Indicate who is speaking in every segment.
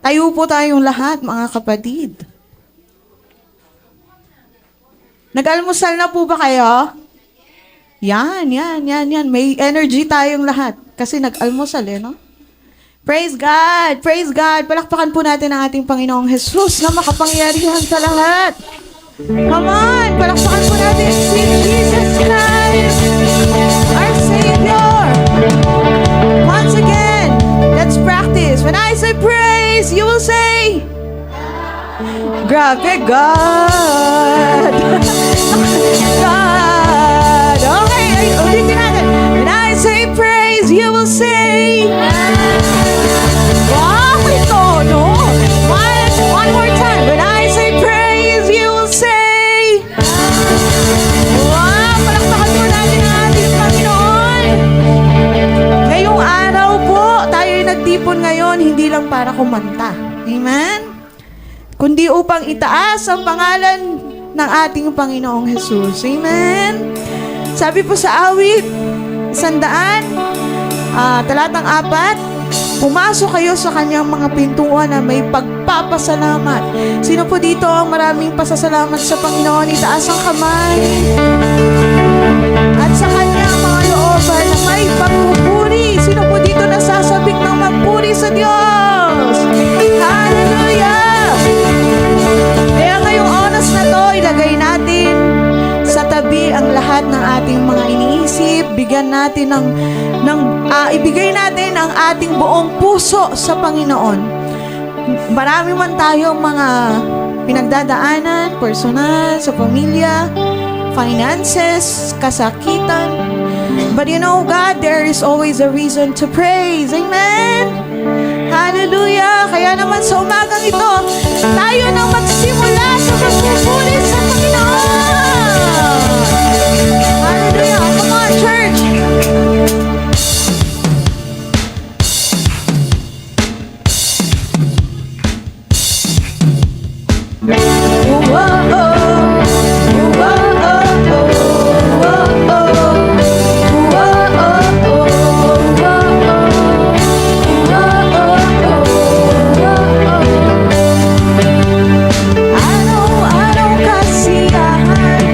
Speaker 1: Tayo po tayong lahat, mga kapatid. Nag-almusal na po ba kayo? Yan. May energy tayong lahat. Kasi nag-almusal no? Praise God! Praise God! Palakpakan po natin ang ating Panginoong Jesus na makapangyarihan sa lahat. Come on! Palakpakan po natin si Jesus Christ, our Savior. Once again, let's practice. When I say praise, you will say, grabe, God! God! Okay, ulitin natin. When I say praise, you will say, wow, may tono. One more time. When I say praise, you will say, wow, palakpakan po natin ang ating Panginoon. Ngayong araw po, tayo'y nagtipon ngayon, hindi lang para kumanta. Amen? Kundi upang itaas ang pangalan ng ating Panginoong Jesus. Amen? Sabi po sa awit, 100, talatang 4, pumasok kayo sa kanyang mga pintuan na may pagpapasalamat. Sino po dito ang maraming pasasalamat sa Panginoon? Itaas ang kamay. At sa kanyang mga looban na may pagpupuri. Sino po dito nasasabik ng magpuri sa Diyos? Hallelujah! Kaya ngayong oras na to, ilagay natin sa tabi ang lahat ng ating mga iniisip. Ibigay natin ang ating buong puso sa Panginoon. Marami man tayong mga pinagdadaanan, personal, sa pamilya, finances, kasakitan. But you know, God, there is always a reason to praise. Amen? Hallelujah! Kaya naman sa umagang ito, tayo nang magsimula sa pagpupuri sa Panginoon. Hallelujah! Come on, church! Araw-araw kasiyahan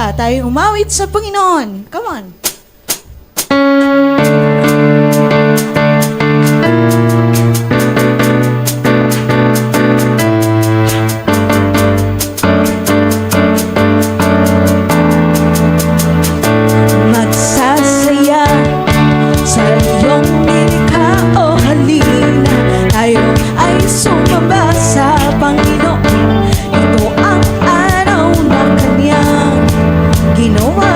Speaker 1: pa tayo umawit sa Panginoon. Come on. Magsasaya sa iyong nilikha, o halina, tayo ay sumamba sa Panginoon. Ito ang araw na Kanyang ginawa.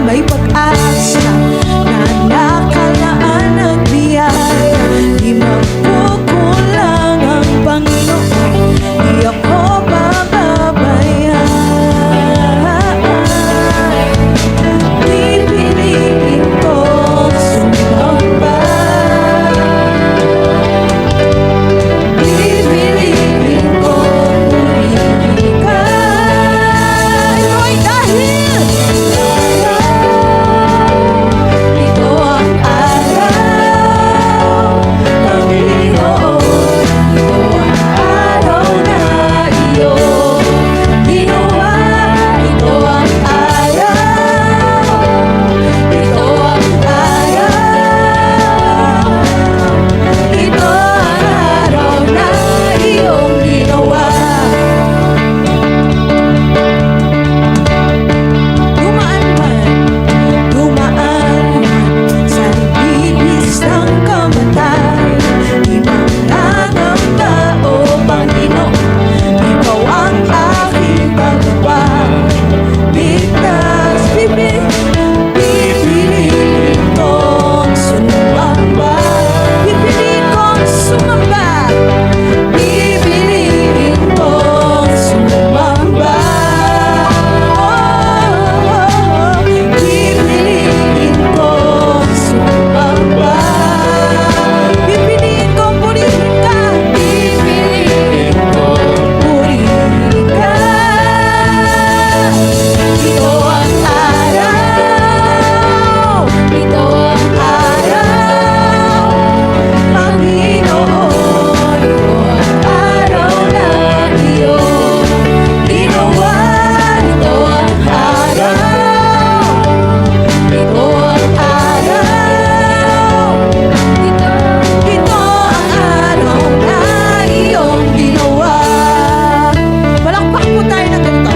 Speaker 1: May pag-asa na nakalaan ng biyaya. Di magkukulang ang Panginoon, di ako bababayan. Pipiliin ko sumamba. Pipiliin ko purihin ka. Ito'y dahil ito ang araw, Panginoon. Ito ang araw na iyong ginawa. Ito ang araw, ito ang araw, ito ang araw na iyong ginawa. Dumaan man sa libis ng kamatayan, di mangangam ka, o Panginoon. Ikaw ang aking pagpapligtas. Pipiliin kong sumamba. Pipiliin kong sumamba. Pipiliin kong sumamba. Pipiliin kong sumamba. Pipiliin kong purihin ka. Pipiliin kong purihin ka. Ito ang araw, ito ang araw, Panginoon. Ito ang araw na iyong ginawa. Ito ang araw, ito ang araw, ito ang araw na iyong ginawa. Palakpak po tayo ng ganito.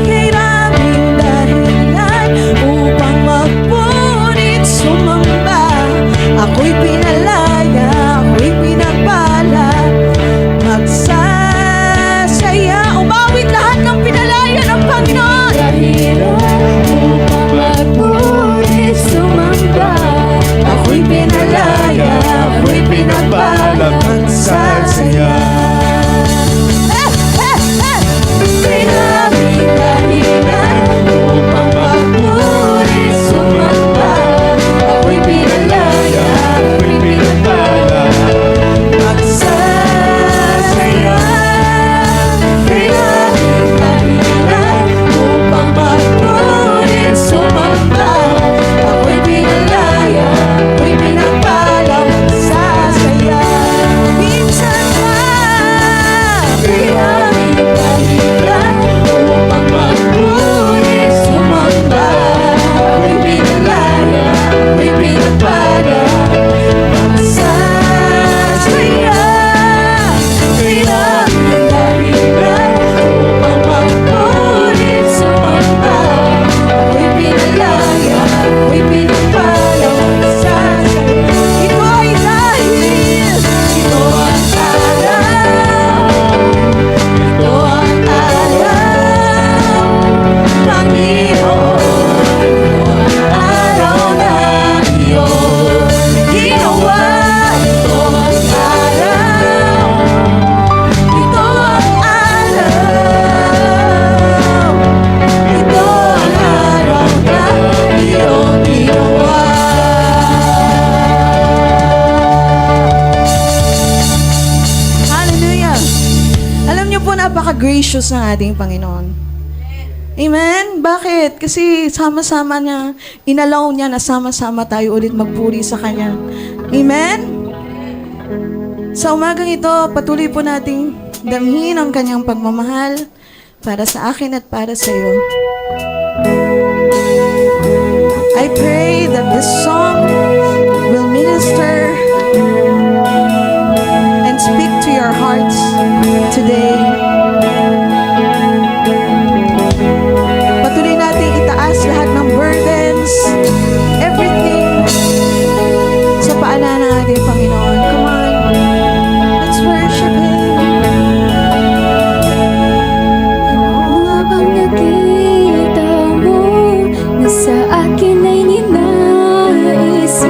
Speaker 1: Kay raming dahilan upang magpunit sumamba. Ako'y pinalaya, ako'y pinagpala. Magsasaya, umawit lahat ng pinalaya ng Panginoon. Upang magpunit sumamba. Ako'y pinalaya, ako'y pinagpala. Magsasaya. Kay raming dahilan upang magpunit sumamba. Ako'y pinalaya, ako'y pinagpala. Magsasaya. Kay raming dahilan upang magpunit sumamba. Ako'y pinalaya, ako'y pinagpala. Magsasaya. Minsan man, kay raming dahilan upang magpunit sumamba. Ako'y pinalaya, ako'y pinagpala. Magsasaya. Kay raming dahilan upang magpunit sumamba. Ako'y pinalaya, ako'y pinagpala. Magsasaya. Ito ay dahil ito ang araw, ito ang araw, Panginoon. Ito ang araw na iyong ginawa. Ito ang araw, ito ang araw, ito ang araw na iyong ginawa. Hallelujah! Alam niyo po, napaka-gracious ng ating Panginoon. Amen? Bakit? Kasi sama-sama niya, inalaw niya na sama-sama tayo ulit magpuri sa Kanya. Amen? Sa umagang ito, patuloy po nating Damhin ang kanyang pagmamahal para sa akin at para sa iyo. I pray that this song will minister and speak to your hearts today. Patuloy natin itaas lahat ng burdens, everything sa paanan ng ating Panginoon. Come on, let's worship Him.
Speaker 2: Habang nakita mo na sa akin ay ninais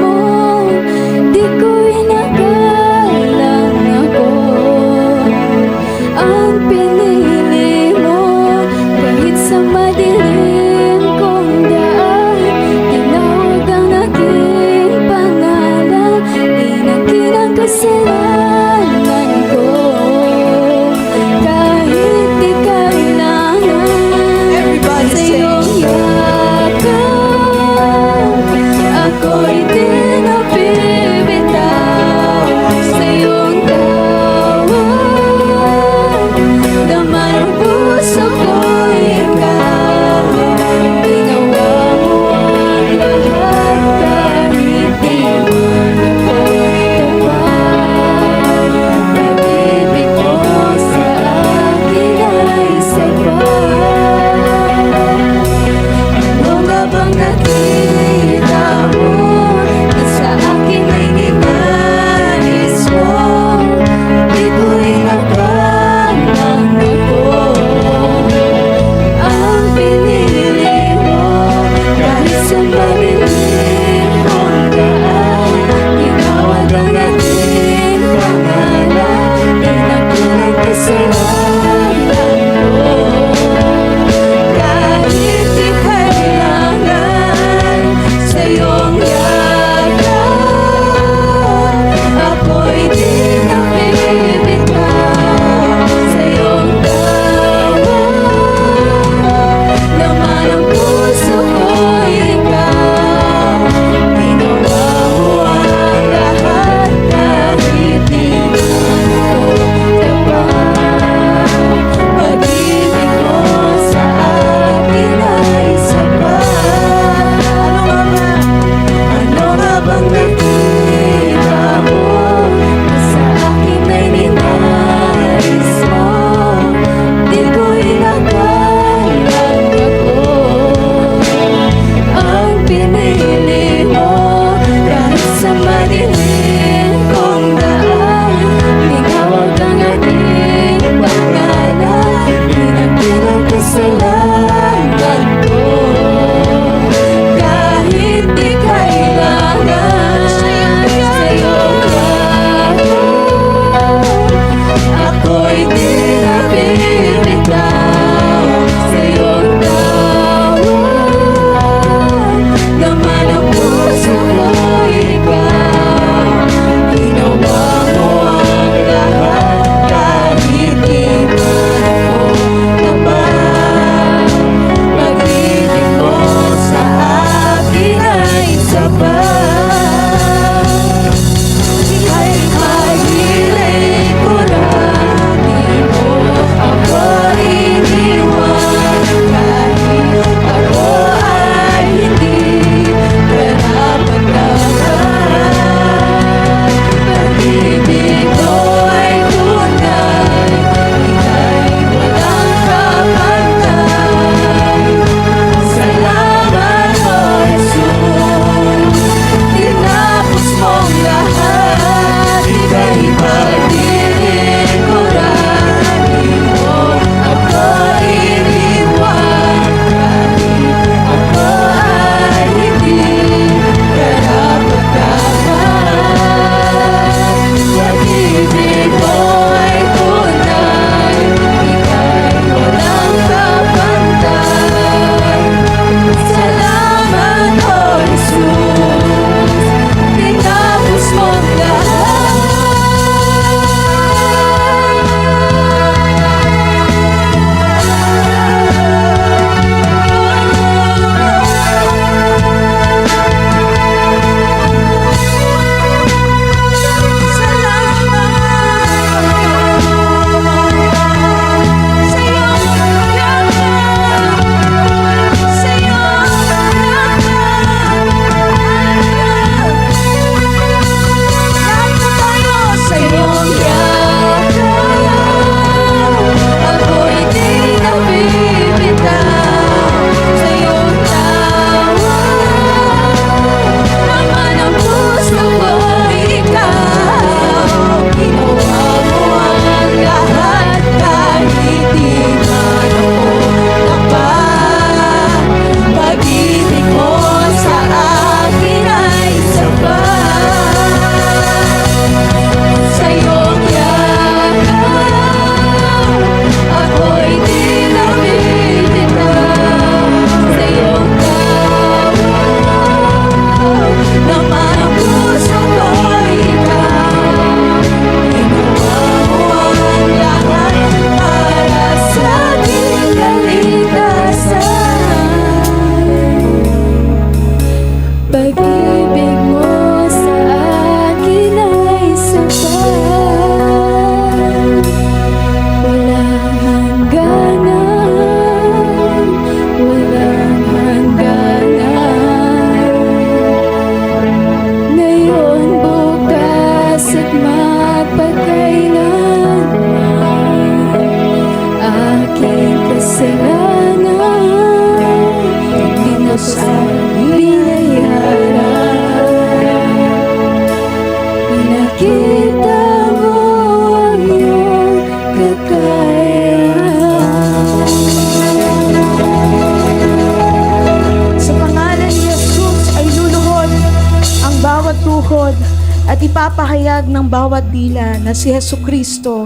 Speaker 1: nagpapahayag ng bawat dila na si Hesus Kristo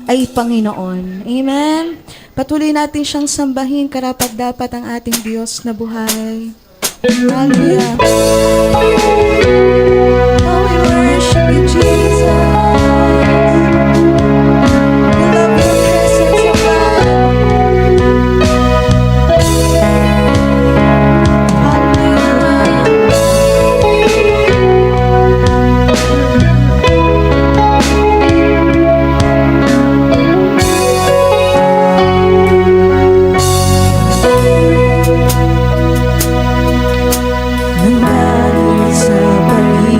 Speaker 1: ay Panginoon. Amen? Patuloy natin siyang sambahin, karapat-dapat ang ating Diyos na buhay. Hallelujah. Oh, we worship you, Jesus. We love your presence, O God. Nanggaling sa paligid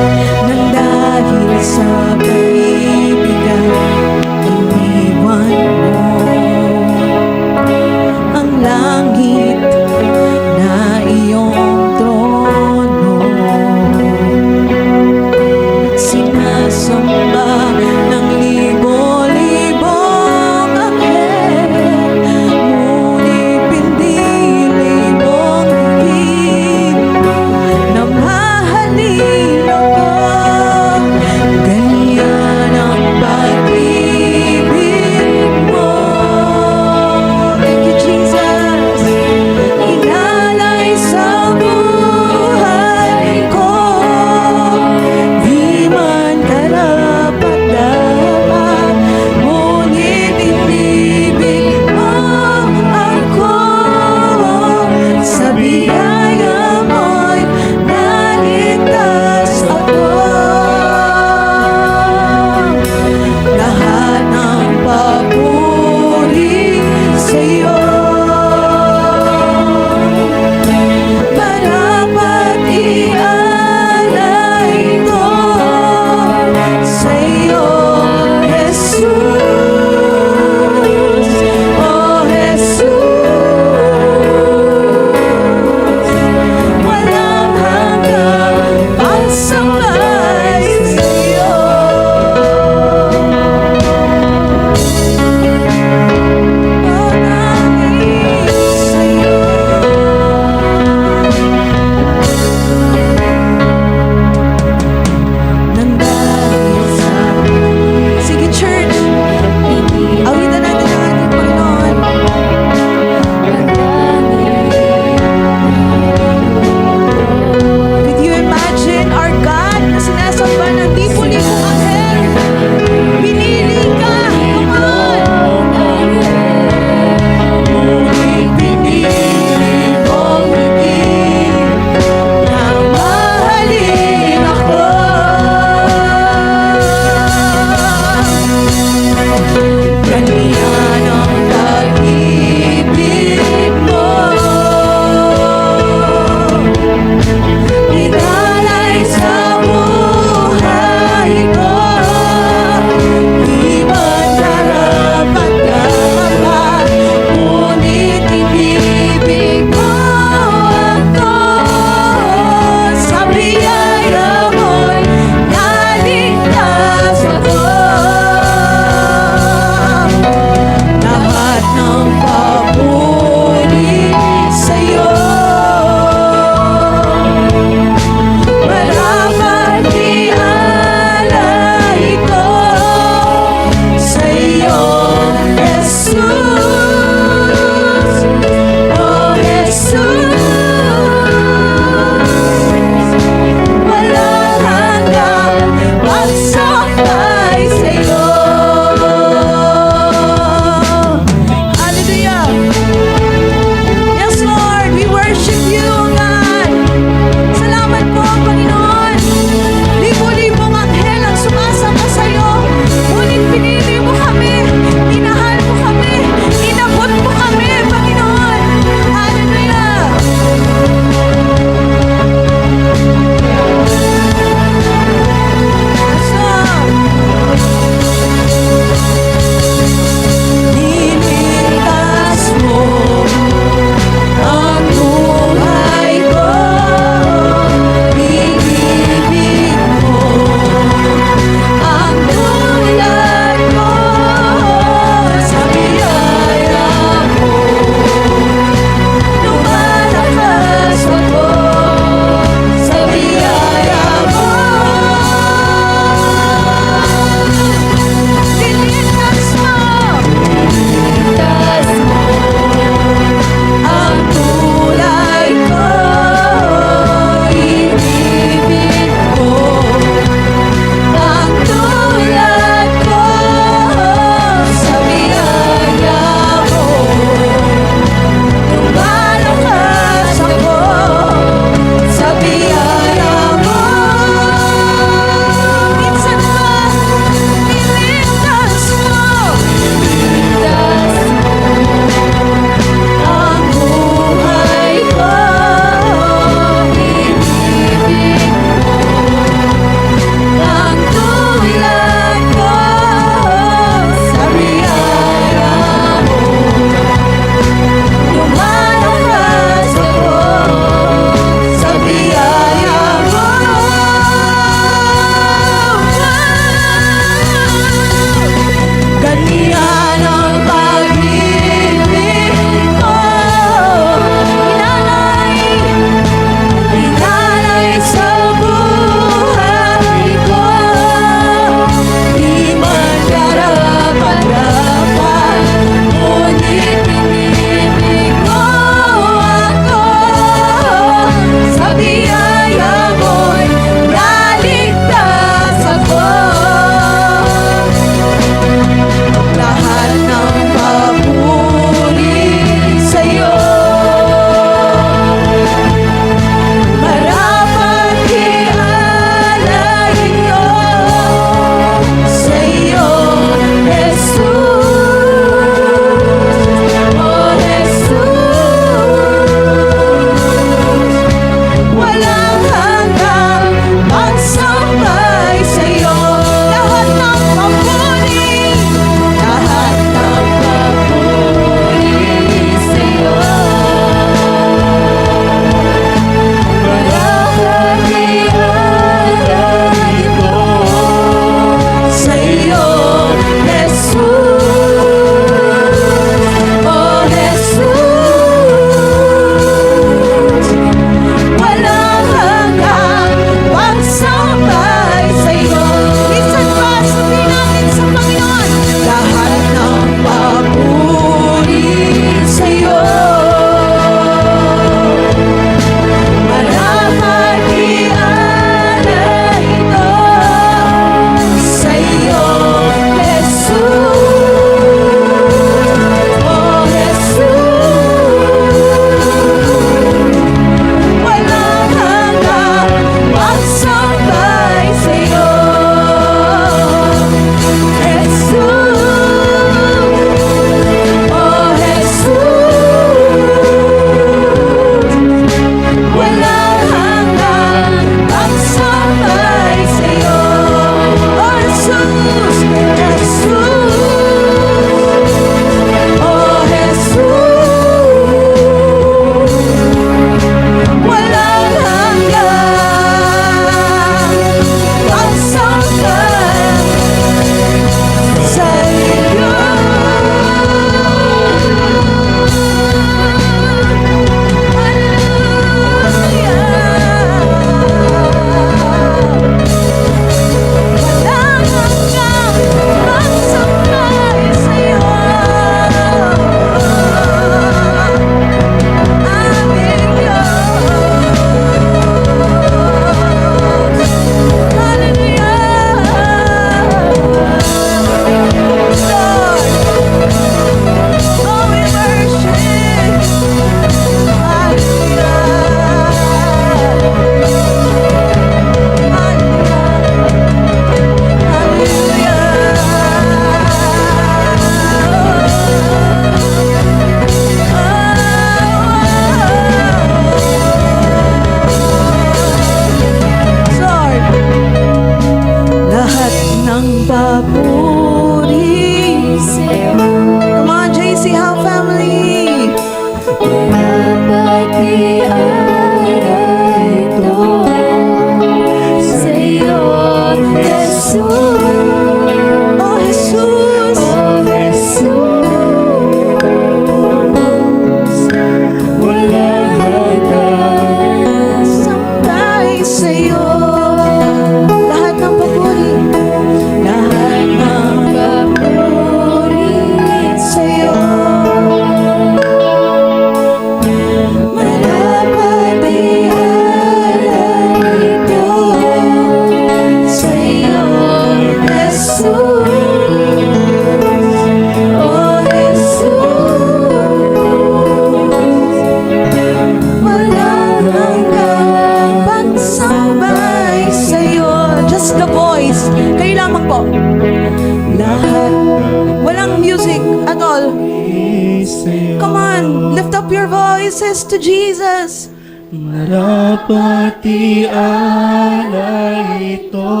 Speaker 1: praises to Jesus.
Speaker 3: Marapati alay ito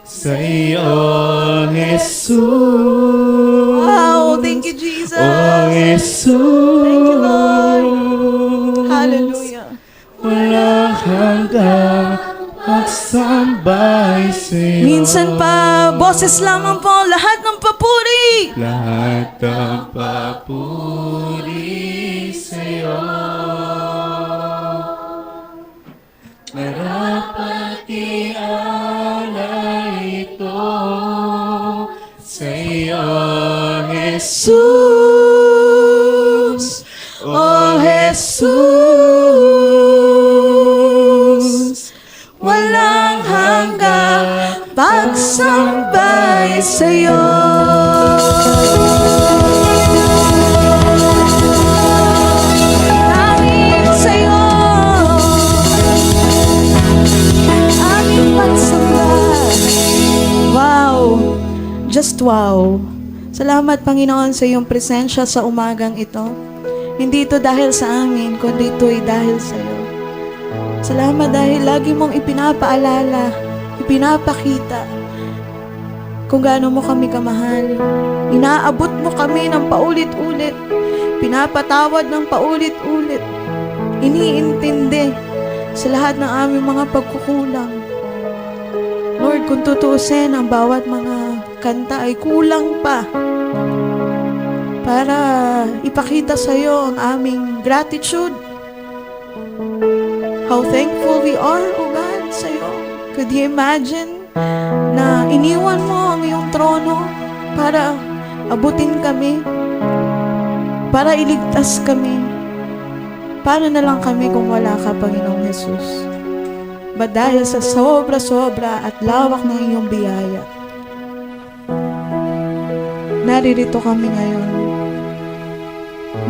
Speaker 3: sa iyo, Jesus.
Speaker 1: Wow, thank you, Jesus.
Speaker 3: Oh, Jesus.
Speaker 1: Thank you, Lord. Hallelujah.
Speaker 3: Walang hanggang pagsambay sa'yo.
Speaker 1: Minsan pa, boses lamang po, lahat ng papuri.
Speaker 3: Lahat ng papuri sa'yo. Marapati alay ito sa'yo, Jesus. Oh, Jesus.
Speaker 1: Walang hanggang pagsambay sa'yo. Amin sa'yo. Aming pagsamba. Wow. Just wow. Salamat, Panginoon, sa iyong presensya sa umagang ito. Hindi ito dahil sa amin, kundi ito'y dahil sa iyo. Salamat dahil lagi mong ipinapaalala, ipinapakita kung gaano mo kami kamahal. Inaabot mo kami ng paulit-ulit. Pinapatawad ng paulit-ulit. Iniintindi sa lahat ng aming mga pagkukulang. Lord, kung tutuusin ang bawat mga kanta ay kulang pa para ipakita sa iyo ang aming gratitude. How thankful we are, O God, sa iyo. Could you imagine na iniwan mo ang iyong trono para abutin kami, para iligtas kami? Paano na lang kami kung wala ka, Panginoong Jesus? But dahil sa sobra-sobra at lawak ng iyong biyaya, naririto kami ngayon.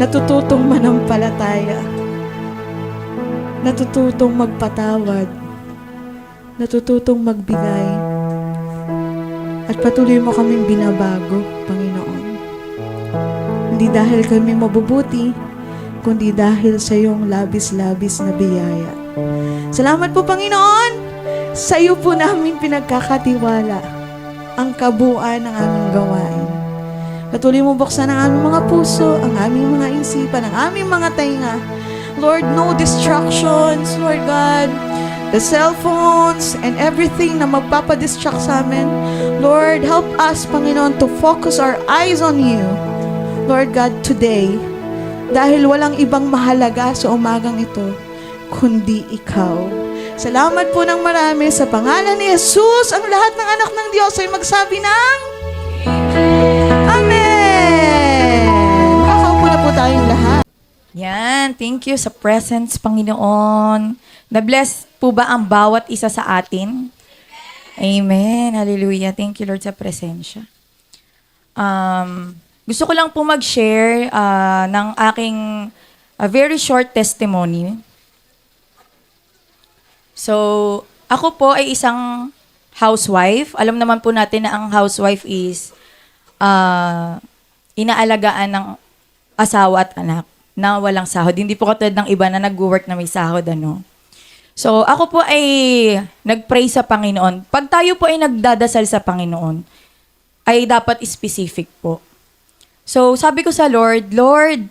Speaker 1: Natututong manampalataya. Natututong magpatawad. Natututong magbigay. At patuloy mo kaming binabago, Panginoon. Hindi dahil kami mabubuti, kundi dahil sa iyong labis-labis na biyaya. Salamat po, Panginoon! Sa iyo po namin pinagkakatiwala ang kabuuan ng aming gawain. Patuloy mo buksan ang aming mga puso, ang aming mga isipan, ang aming mga tainga. Lord, no distractions, Lord God. The cell phones and everything na magpapadistract sa amin. Lord, help us, Panginoon, to focus our eyes on you. Lord God, today, dahil walang ibang mahalaga sa umagang ito, kundi ikaw. Salamat po ng marami sa pangalan ni Jesus. Ang lahat ng anak ng Diyos ay magsabi ng Amen! Makakaupo na po tayong lahat.
Speaker 4: Yan, thank you sa presence, Panginoon. Na-bless po ba ang bawat isa sa atin? Amen. Hallelujah. Thank you, Lord, sa presensya. Gusto ko lang po mag-share ng aking very short testimony. So, ako po ay isang housewife. Alam naman po natin na ang housewife is inaalagaan ng asawa at anak na walang sahod. Hindi po katulad ng iba na nag-work na may sahod, ano. So, ako po ay nag-pray sa Panginoon. Pag tayo po ay nagdadasal sa Panginoon, ay dapat specific po. So, sabi ko sa Lord, Lord,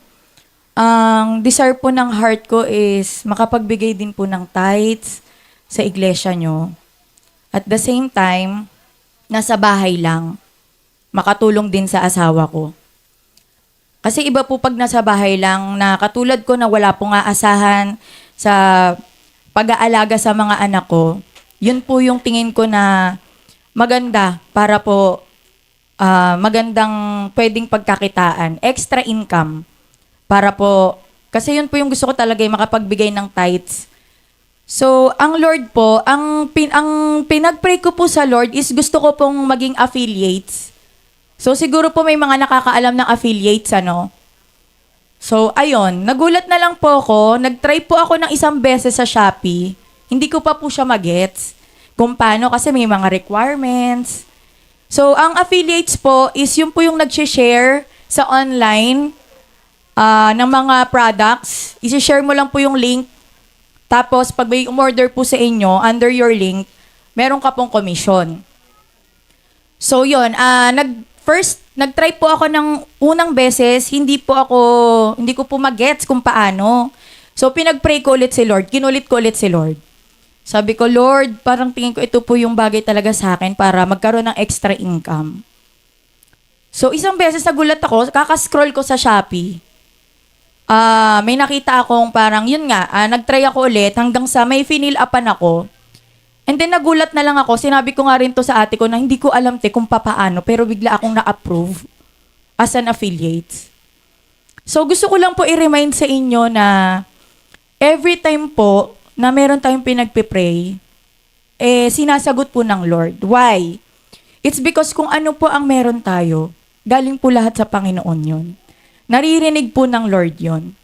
Speaker 4: ang desire po ng heart ko is makapagbigay din po ng tithes sa iglesia nyo. At the same time, nasa bahay lang, makatulong din sa asawa ko. Kasi iba po pag nasa bahay lang na katulad ko na wala pong aasahan sa pag-aalaga sa mga anak ko, yun po yung tingin ko na maganda para po magandang pwedeng pagkakitaan, extra income para po, kasi yun po yung gusto ko talaga makapagbigay ng tithes. So, ang Lord po, ang pinag-pray ko po sa Lord is gusto ko pong maging affiliates. So, siguro po may mga nakakaalam ng affiliates, ano? So, ayun. Nagulat na lang po ako. Nag-try po ako ng isang beses sa Shopee. Hindi ko pa po siya magets kung paano kasi may mga requirements. So, ang affiliates po is yung po yung nag-share sa online ng mga products. I-share mo lang po yung link. Tapos, pag may umorder po sa inyo, under your link, meron ka pong commission. So, yun. Nag-try po ako ng unang beses. Hindi ko po mag-gets kung paano. So, pinag-pray ko ulit si Lord. Kinulit ko ulit si Lord. Sabi ko, Lord, parang tingin ko ito po yung bagay talaga sa akin para magkaroon ng extra income. So, isang beses nagulat ako, kakascroll ko sa Shopee. May nakita akong parang, yun nga, nag-try ako ulit hanggang sa may finil upan ako. And then nagulat na lang ako, sinabi ko nga rin to sa ate ko na hindi ko alam kung papaano, pero bigla akong na-approve as an affiliate. So gusto ko lang po i-remind sa inyo na every time po na meron tayong pinagpipray, sinasagot po ng Lord. Why? It's because kung ano po ang meron tayo, galing po lahat sa Panginoon yun. Naririnig po ng Lord yon.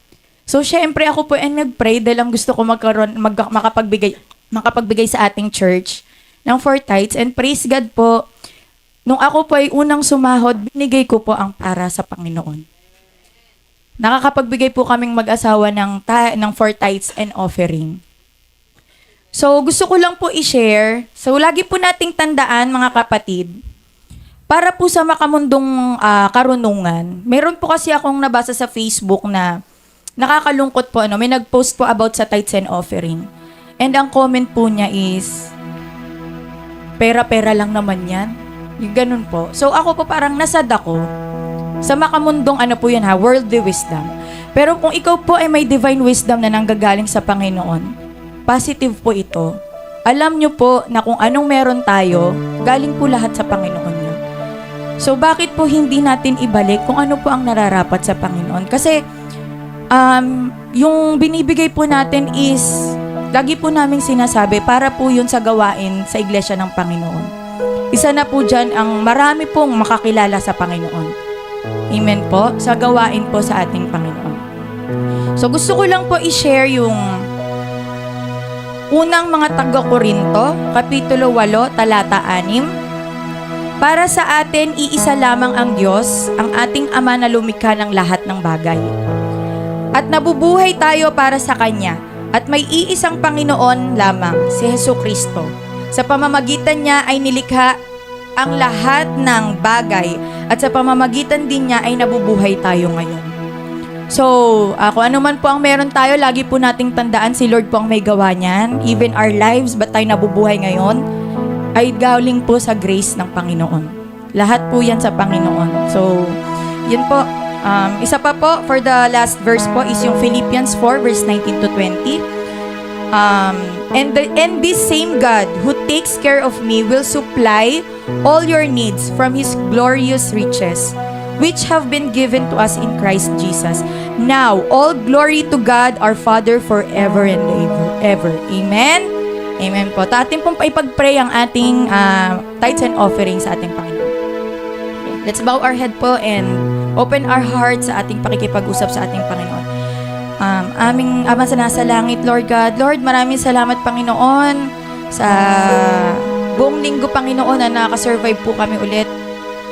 Speaker 4: So, syempre ako po nag-pray dahil ang gusto ko makapagbigay sa ating church ng 4 tithes. And praise God po, nung ako po ay unang sumahod, binigay ko po ang para sa Panginoon. Nakakapagbigay po kaming mag-asawa ng 4 tithes and offering. So, gusto ko lang po i-share. So, lagi po nating tandaan, mga kapatid, para po sa makamundong karunungan, meron po kasi akong nabasa sa Facebook na nakakalungkot po, may nag-post po about sa tithes and offering. And ang comment po niya is, pera-pera lang naman yan. Yung ganun po. So ako po parang nasad ako sa makamundong po yan worldly wisdom. Pero kung ikaw po ay may divine wisdom na nanggagaling sa Panginoon, positive po ito. Alam nyo po na kung anong meron tayo, galing po lahat sa Panginoon niya. So, bakit po hindi natin ibalik kung ano po ang nararapat sa Panginoon? Kasi, yung binibigay po natin is, lagi po namin sinasabi, para po yun sa gawain sa Iglesia ng Panginoon. Isa na po dyan ang marami pong makakilala sa Panginoon. Amen po, sa gawain po sa ating Panginoon. So, gusto ko lang po i-share yung unang mga taga-Korinto, Kapitulo 8, talata 6. Para sa atin, iisa lamang ang Diyos, ang ating Ama na lumikha ng lahat ng bagay. At nabubuhay tayo para sa Kanya. At may iisang Panginoon lamang, si Jesucristo. Sa pamamagitan niya ay nilikha ang lahat ng bagay. At sa pamamagitan din niya ay nabubuhay tayo ngayon. So, kung ano man po ang meron tayo, lagi po nating tandaan si Lord po ang may gawa niyan. Even our lives, ba't tayo nabubuhay ngayon? Ay galing po sa grace ng Panginoon. Lahat po yan sa Panginoon. So, yun po. Isa pa po, for the last verse po, is yung Philippians 4, verse 19 to 20. And this same God who takes care of me will supply all your needs from His glorious riches, which have been given to us in Christ Jesus. Now, all glory to God our Father forever and ever. Amen? Amen po. Atin pong ipag-pray ang ating tithes and offerings sa ating Panginoon. Okay. Let's bow our head po and open our hearts sa ating pakikipag-usap sa ating Panginoon. Aming Ama sa nasa langit, Lord God. Lord, maraming salamat, Panginoon, sa buong linggo, Panginoon, na nakasurvive po kami ulit.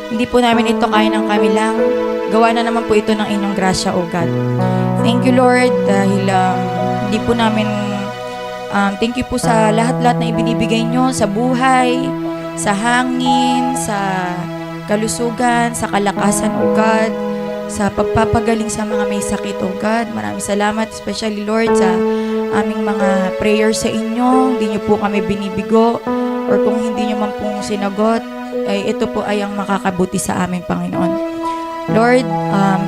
Speaker 4: Hindi po namin ito kaya ng kami lang. Gawa na naman po ito ng inyong grasya, O God. Thank you, Lord, dahil hindi po namin thank you po sa lahat-lahat na ibinibigay nyo sa buhay, sa hangin, sa kalusugan, sa kalakasan, O God, sa pagpapagaling sa mga may sakit, O God. Maraming salamat, especially Lord, sa aming mga prayers sa inyo. Hindi nyo po kami binibigo, or kung hindi nyo man pong sinagot, ay ito po ay ang makakabuti sa amin, Panginoon. Lord,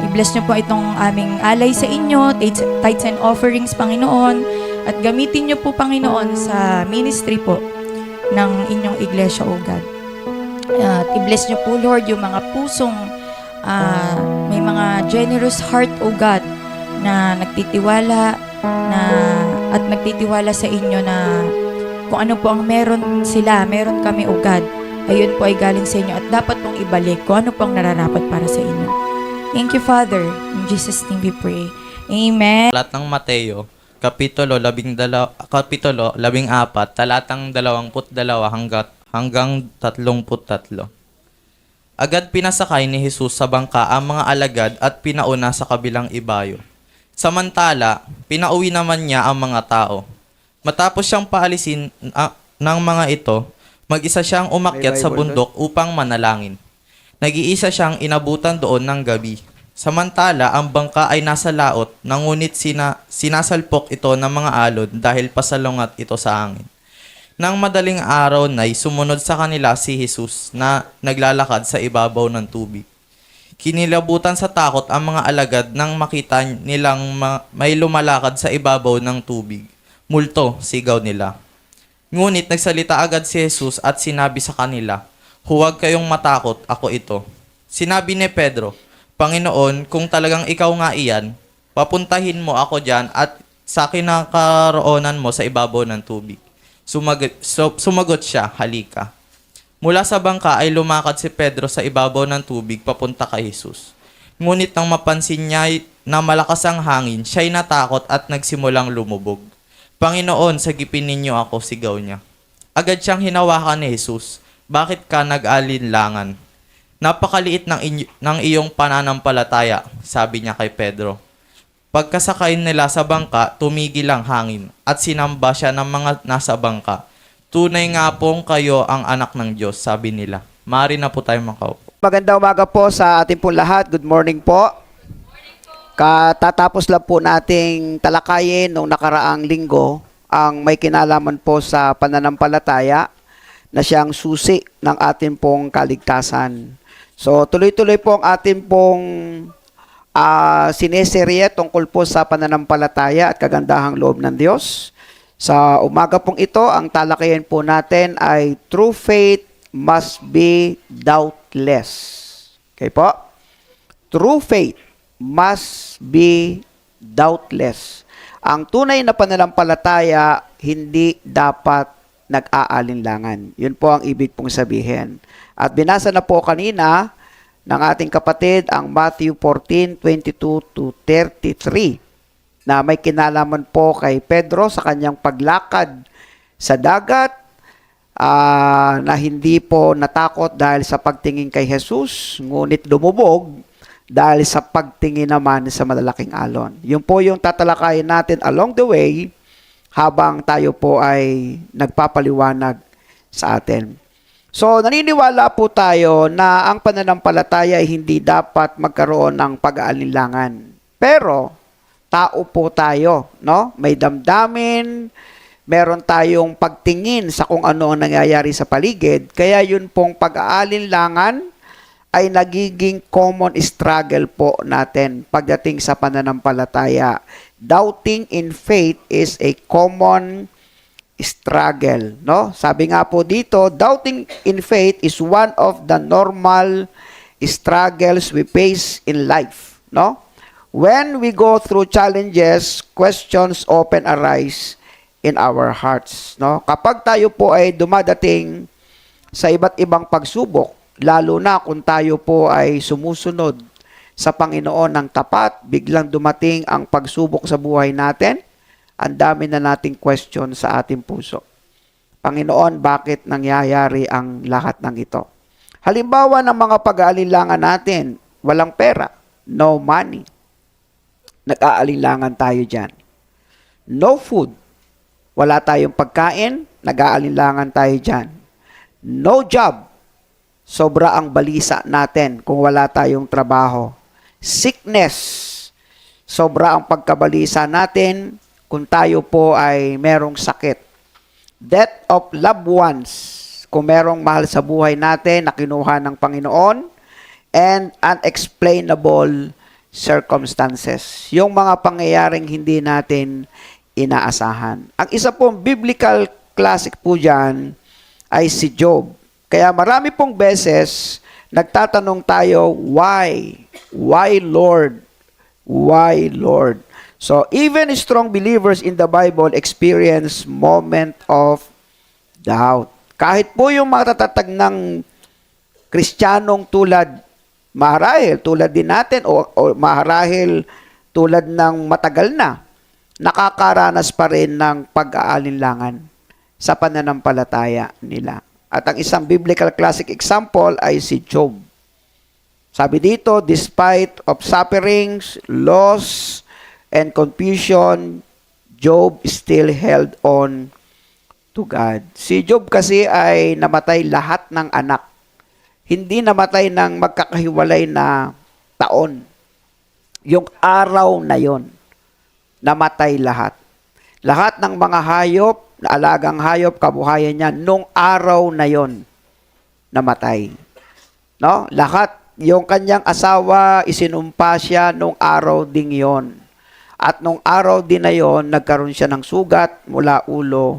Speaker 4: i-bless nyo po itong aming alay sa inyo, tithes and offerings, Panginoon. At gamitin niyo po, Panginoon, sa ministry po ng inyong iglesia, O God. At i-bless niyo po, Lord, yung mga pusong may mga generous heart, O God, na nagtitiwala at nagtitiwala sa inyo na kung ano po ang meron sila, meron kami, O God, ayun po ay galing sa inyo at dapat pong ibalik kung ano po ang nararapat para sa inyo. Thank you, Father. In Jesus' name we pray. Amen.
Speaker 2: Talat ng Mateo, Kapitulo 14, talatang 22 hanggang 33. Agad pinasakay ni Jesus sa bangka ang mga alagad at pinauna sa kabilang ibayo. Samantala, pinauwi naman niya ang mga tao. Matapos siyang paalisin ng mga ito, mag-isa siyang umakyat sa bundok upang manalangin. Nag-iisa siyang inabutan doon ng gabi. Samantala, ang bangka ay nasa laot, ngunit sinasalpok ito ng mga alon dahil pasalungat ito sa hangin. Nang madaling araw na'y sumunod sa kanila si Jesus na naglalakad sa ibabaw ng tubig. Kinilabutan sa takot ang mga alagad nang makita nilang may lumalakad sa ibabaw ng tubig. Multo, sigaw nila. Ngunit nagsalita agad si Jesus at sinabi sa kanila, "Huwag kayong matakot, ako ito." Sinabi ni Pedro, "Panginoon, kung talagang ikaw nga iyan, papuntahin mo ako diyan at sa kinakaroonan mo sa ibabaw ng tubig." Sumagot siya, "Halika." Mula sa bangka ay lumakad si Pedro sa ibabaw ng tubig papunta kay Jesus. Ngunit nang mapansin niya na malakas ang hangin, siya'y natakot at nagsimulang lumubog. "Panginoon, sagipin ninyo ako," sigaw niya. Agad siyang hinawakan ni Jesus. "Bakit ka nag-alinlangan? Napakaliit ng iyong pananampalataya," sabi niya kay Pedro. Pagkasakay nila sa bangka, tumigil ang hangin at sinamba siya ng mga nasa bangka. "Tunay nga pong kayo ang anak ng Diyos," sabi nila. Maaari na po tayo makaupo.
Speaker 5: Magandang umaga po sa ating pong lahat. Good morning po. Katatapos lang po nating talakayin nung nakaraang linggo ang may kinalaman po sa pananampalataya na siyang susi ng ating pong kaligtasan. So tuloy-tuloy po ang ating pong sineserye tungkol po sa pananampalataya at kagandahang loob ng Diyos. Sa umaga pong ito, ang talakayan po natin ay true faith must be doubtless. Okay po? True faith must be doubtless. Ang tunay na pananampalataya hindi dapat nag-aalinlangan. Yun po ang ibig pong sabihin. At binasa na po kanina ng ating kapatid ang Matthew 14:22-33 na may kinalaman po kay Pedro sa kanyang paglakad sa dagat na hindi po natakot dahil sa pagtingin kay Jesus, ngunit lumubog dahil sa pagtingin naman sa malalaking alon. Yun po yung tatalakayin natin along the way habang tayo po ay nagpapaliwanag sa atin. So, naniniwala po tayo na ang pananampalataya ay hindi dapat magkaroon ng pag-aalinlangan. Pero, tao po tayo, no? May damdamin, meron tayong pagtingin sa kung ano ang nangyayari sa paligid. Kaya yun pong pag-aalinlangan ay nagiging common struggle po natin pagdating sa pananampalataya. Doubting in faith is a common struggle, no? Sabi nga po dito, doubting in faith is one of the normal struggles we face in life, no? When we go through challenges, questions often arise in our hearts, no? Kapag tayo po ay dumadating sa iba't ibang pagsubok, lalo na kung tayo po ay sumusunod sa Panginoon ng tapat, biglang dumating ang pagsubok sa buhay natin, ang dami na nating question sa ating puso. Panginoon, bakit nangyayari ang lahat ng ito? Halimbawa ng mga pag-aalinlangan natin, walang pera, no money. Nag-aalinlangan tayo dyan. No food, wala tayong pagkain, nag-aalinlangan tayo dyan. No job, sobra ang balisa natin kung wala tayong trabaho. Sickness, sobra ang pagkabalisa natin kung tayo po ay merong sakit. Death of loved ones, kung merong mahal sa buhay natin na kinuha ng Panginoon, and unexplainable circumstances. Yung mga pangyayaring hindi natin inaasahan. Ang isa pong biblical classic po dyan ay si Job. Kaya marami pong beses nagtatanong tayo, why? Why, Lord? Why, Lord? So, even strong believers in the Bible experience moment of doubt. Kahit po yung mga tatatag ng Kristiyanong maharahil tulad din natin o maharahil tulad ng matagal na, nakakaranas pa rin ng pag-aalinlangan sa pananampalataya nila. At ang isang biblical classic example ay si Job. Sabi dito, despite of sufferings, loss, and confusion, Job still held on to God. Si Job kasi ay namatay lahat ng anak. Hindi namatay ng magkakahiwalay na taon. Yung araw na yon, namatay lahat. Lahat ng mga hayop, na alagang hayop, kabuhayan niya, nung araw na yon, namatay. No? Lahat, yung kanyang asawa, isinumpa siya nung araw ding yon. At nung araw din na yon, nagkaroon siya ng sugat mula ulo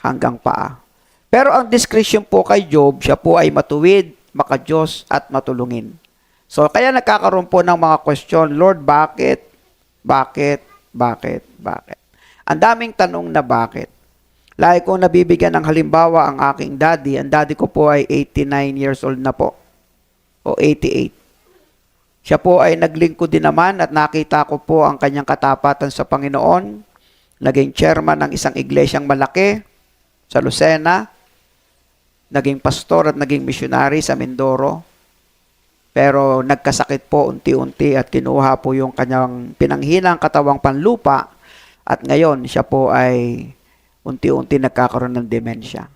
Speaker 5: hanggang paa. Pero ang discretion po kay Job, siya po ay matuwid, makadiyos at matulungin. So, kaya nagkakaroon po ng mga question, Lord, bakit? Bakit? Bakit? Bakit? Ang daming tanong na bakit. Lagi kong nabibigyan ng halimbawa ang aking daddy. Ang daddy ko po ay 89 years old na po. O 88. Siya po ay naglingkod din naman at nakita ko po ang kanyang katapatan sa Panginoon. Naging chairman ng isang iglesyang malaki sa Lucena. Naging pastor at naging missionary sa Mindoro. Pero nagkasakit po unti-unti at kinuha po yung kanyang pinanghinang katawang panlupa. At ngayon, siya po ay unti-unti nagkakaroon ng demensya.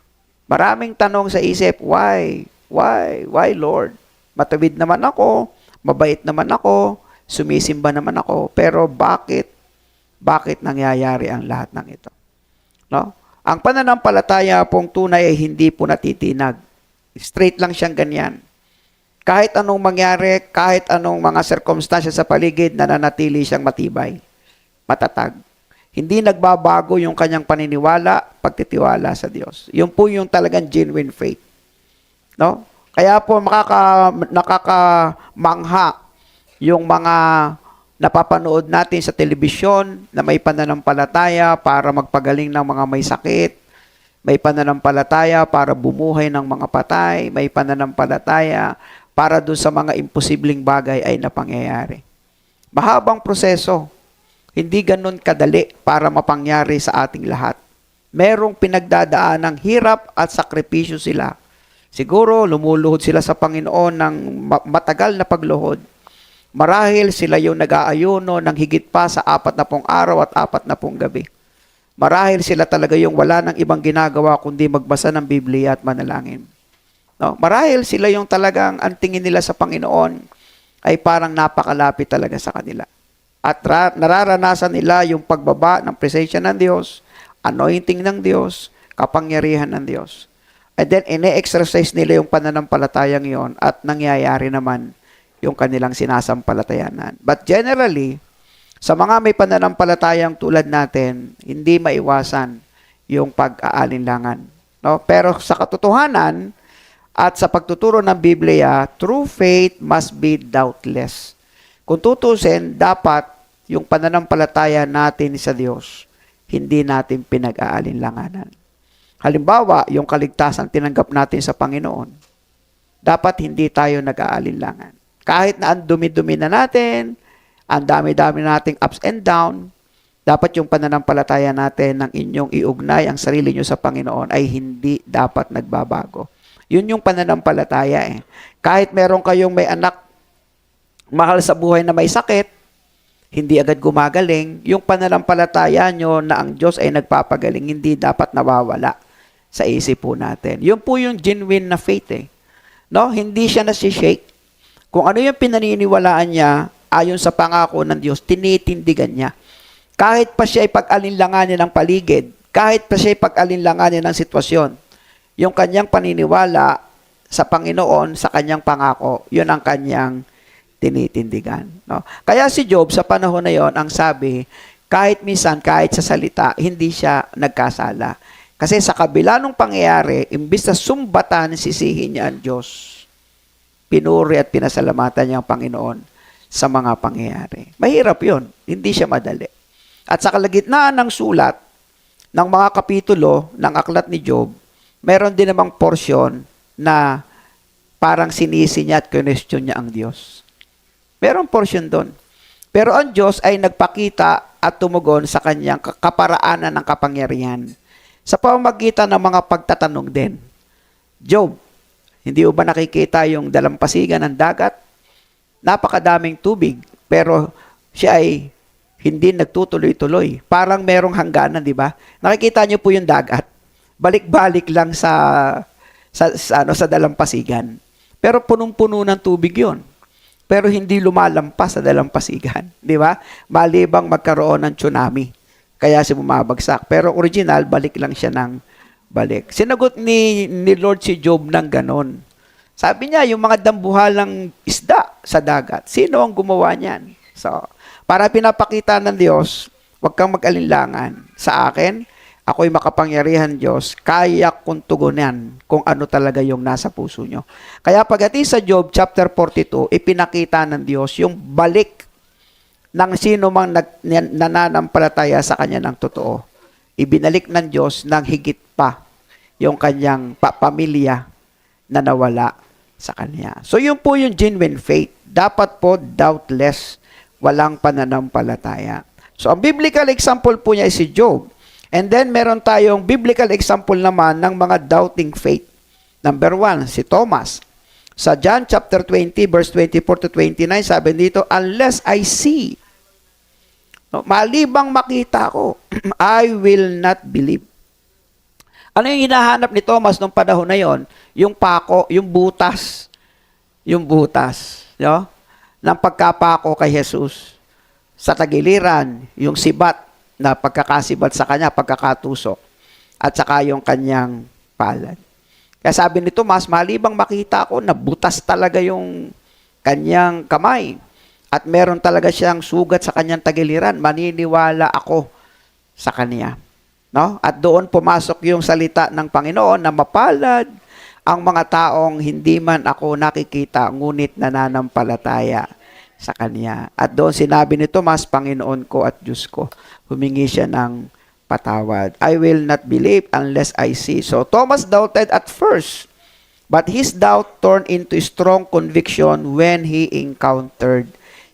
Speaker 5: Maraming tanong sa isip, why? Why? Why, Lord? Matawid naman ako, mabait naman ako, sumisimba naman ako, pero bakit nangyayari ang lahat ng ito? No? Ang pananampalataya pong tunay ay hindi po natitinag. Straight lang siyang ganyan. Kahit anong mangyari, kahit anong mga circumstances sa paligid, nananatili siyang matibay, matatag. Hindi nagbabago yung kanyang paniniwala, pagtitiwala sa Diyos. Yun po yung talagang genuine faith. No? Kaya po nakakamangha yung mga napapanood natin sa telebisyon na may pananampalataya para magpagaling ng mga may sakit, may pananampalataya para bumuhay ng mga patay, may pananampalataya para doon sa mga imposibleng bagay ay napangyayari. Mahabang proseso. Hindi ganun kadali para mapangyari sa ating lahat. Merong pinagdadaan ng hirap at sakripisyo sila. Siguro lumuluhod sila sa Panginoon ng matagal na pagluhod. Marahil sila yung nag-aayuno ng higit pa sa 40 araw at 40 gabi. Marahil sila talaga yung wala ng ibang ginagawa kundi magbasa ng Biblia at manalangin. No? Marahil sila yung talagang ang tingin nila sa Panginoon ay parang napakalapit talaga sa kanila. At nararanasan nila yung pagbaba ng presensya ng Diyos, anointing ng Diyos, kapangyarihan ng Diyos. And then, ine-exercise nila yung pananampalatayang yon at nangyayari naman yung kanilang sinasampalatayanan. But generally, sa mga may pananampalatayang tulad natin, hindi maiwasan yung pag-aalinlangan. No? Pero sa katotohanan at sa pagtuturo ng Biblia, true faith must be doubtless. Kung tutusin, dapat yung pananampalataya natin sa Diyos, hindi natin pinag-aalinlanganan. Halimbawa, yung kaligtasan tinanggap natin sa Panginoon, dapat hindi tayo nag-aalinlangan. Kahit na ang dumi-dumi na natin, ang dami-dami nating ups and down, dapat yung pananampalataya natin ng inyong iugnay ang sarili nyo sa Panginoon ay hindi dapat nagbabago. Yun yung pananampalataya eh. Kahit meron kayong may anak mahal sa buhay na may sakit, hindi agad gumagaling, yung pananampalataya nyo na ang Diyos ay nagpapagaling, hindi dapat nawawala sa isip po natin. Yun po yung genuine na faith eh. No? Hindi siya nasi-shake. Kung ano yung pinaniniwalaan niya, ayon sa pangako ng Diyos, tinitindigan niya. Kahit pa siya ay pag-alinlanganin ng paligid, kahit pa siya ay pag-alinlanganin ng sitwasyon, yung kanyang paniniwala sa Panginoon, sa kanyang pangako, yun ang kanyang tinitindigan. No? Kaya si Job sa panahon na yon, ang sabi, kahit minsan, kahit sa salita, hindi siya nagkasala. Kasi sa kabila ng pangyayari, imbis na sumbatan, sisihin niya ang Diyos. Pinuri at pinasalamatan niya ang Panginoon sa mga pangyayari. Mahirap yon, hindi siya madali. At sa kalagitnaan ng sulat, ng mga kapitulo ng aklat ni Job, meron din namang porsyon na parang sinisi niya at question niya ang Diyos. Merong portion doon. Pero ang Diyos ay nagpakita at tumugon sa kanyang kaparaanan ng kapangyarihan sa pamamagitan ng mga pagtatanong din. Job, hindi mo ba nakikita yung dalampasigan ng dagat? napakadaming tubig, pero siya ay hindi nagtutuloy-tuloy. Parang merong hangganan, di ba? Nakikita niyo po yung dagat. Balik-balik lang sa dalampasigan. Pero punong-puno ng tubig yon. Pero hindi lumalampas sa dalampasigan. Di ba? Malibang magkaroon ng tsunami. Kaya siya bumabagsak. Pero original, balik lang siya ng balik. Sinagot ni Lord si Job ng ganon. Sabi niya, yung mga dambuhalang isda sa dagat, sino ang gumawa niyan? So, para pinapakita ng Diyos, huwag kang mag-alinlangan. Sa akin, ako'y makapangyarihan Diyos, kaya kong tugunan kung ano talaga yung nasa puso nyo. Kaya pagdating sa Job chapter 42, ipinakita ng Diyos yung balik ng sino mang nananampalataya sa Kanya ng totoo. Ibinalik ng Diyos ng higit pa yung kanyang pamilya na nawala sa Kanya. So yun po yung genuine faith. Dapat po doubtless, walang pananampalataya. So ang biblical example po niya ay si Job. And then meron tayong biblical example naman ng mga doubting faith. Number 1, si Thomas. Sa John chapter 20, verse 24 to 29, sabi dito, unless I see, no, malibang makita ko, I will not believe. Ano yung hinahanap ni Thomas nung panahon na yon? Yung pako, yung butas. Yung butas. No? Ng pagkapako kay Jesus. Sa tagiliran, yung sibat na pagkakasibat sa kanya, pagkakatusok. At saka yung kanyang palad. Kaya sabi ni Tomas, malibang makita ko na butas talaga yung kanyang kamay. At meron talaga siyang sugat sa kanyang tagiliran, maniniwala ako sa kanya. No? At doon pumasok yung salita ng Panginoon na mapalad ang mga taong hindi man ako nakikita, ngunit nananampalataya sa Kanya. At doon sinabi ni Tomas, Panginoon ko at Diyos ko. Humingi siya ng patawad. I will not believe unless I see. So Thomas doubted at first, but his doubt turned into strong conviction when he encountered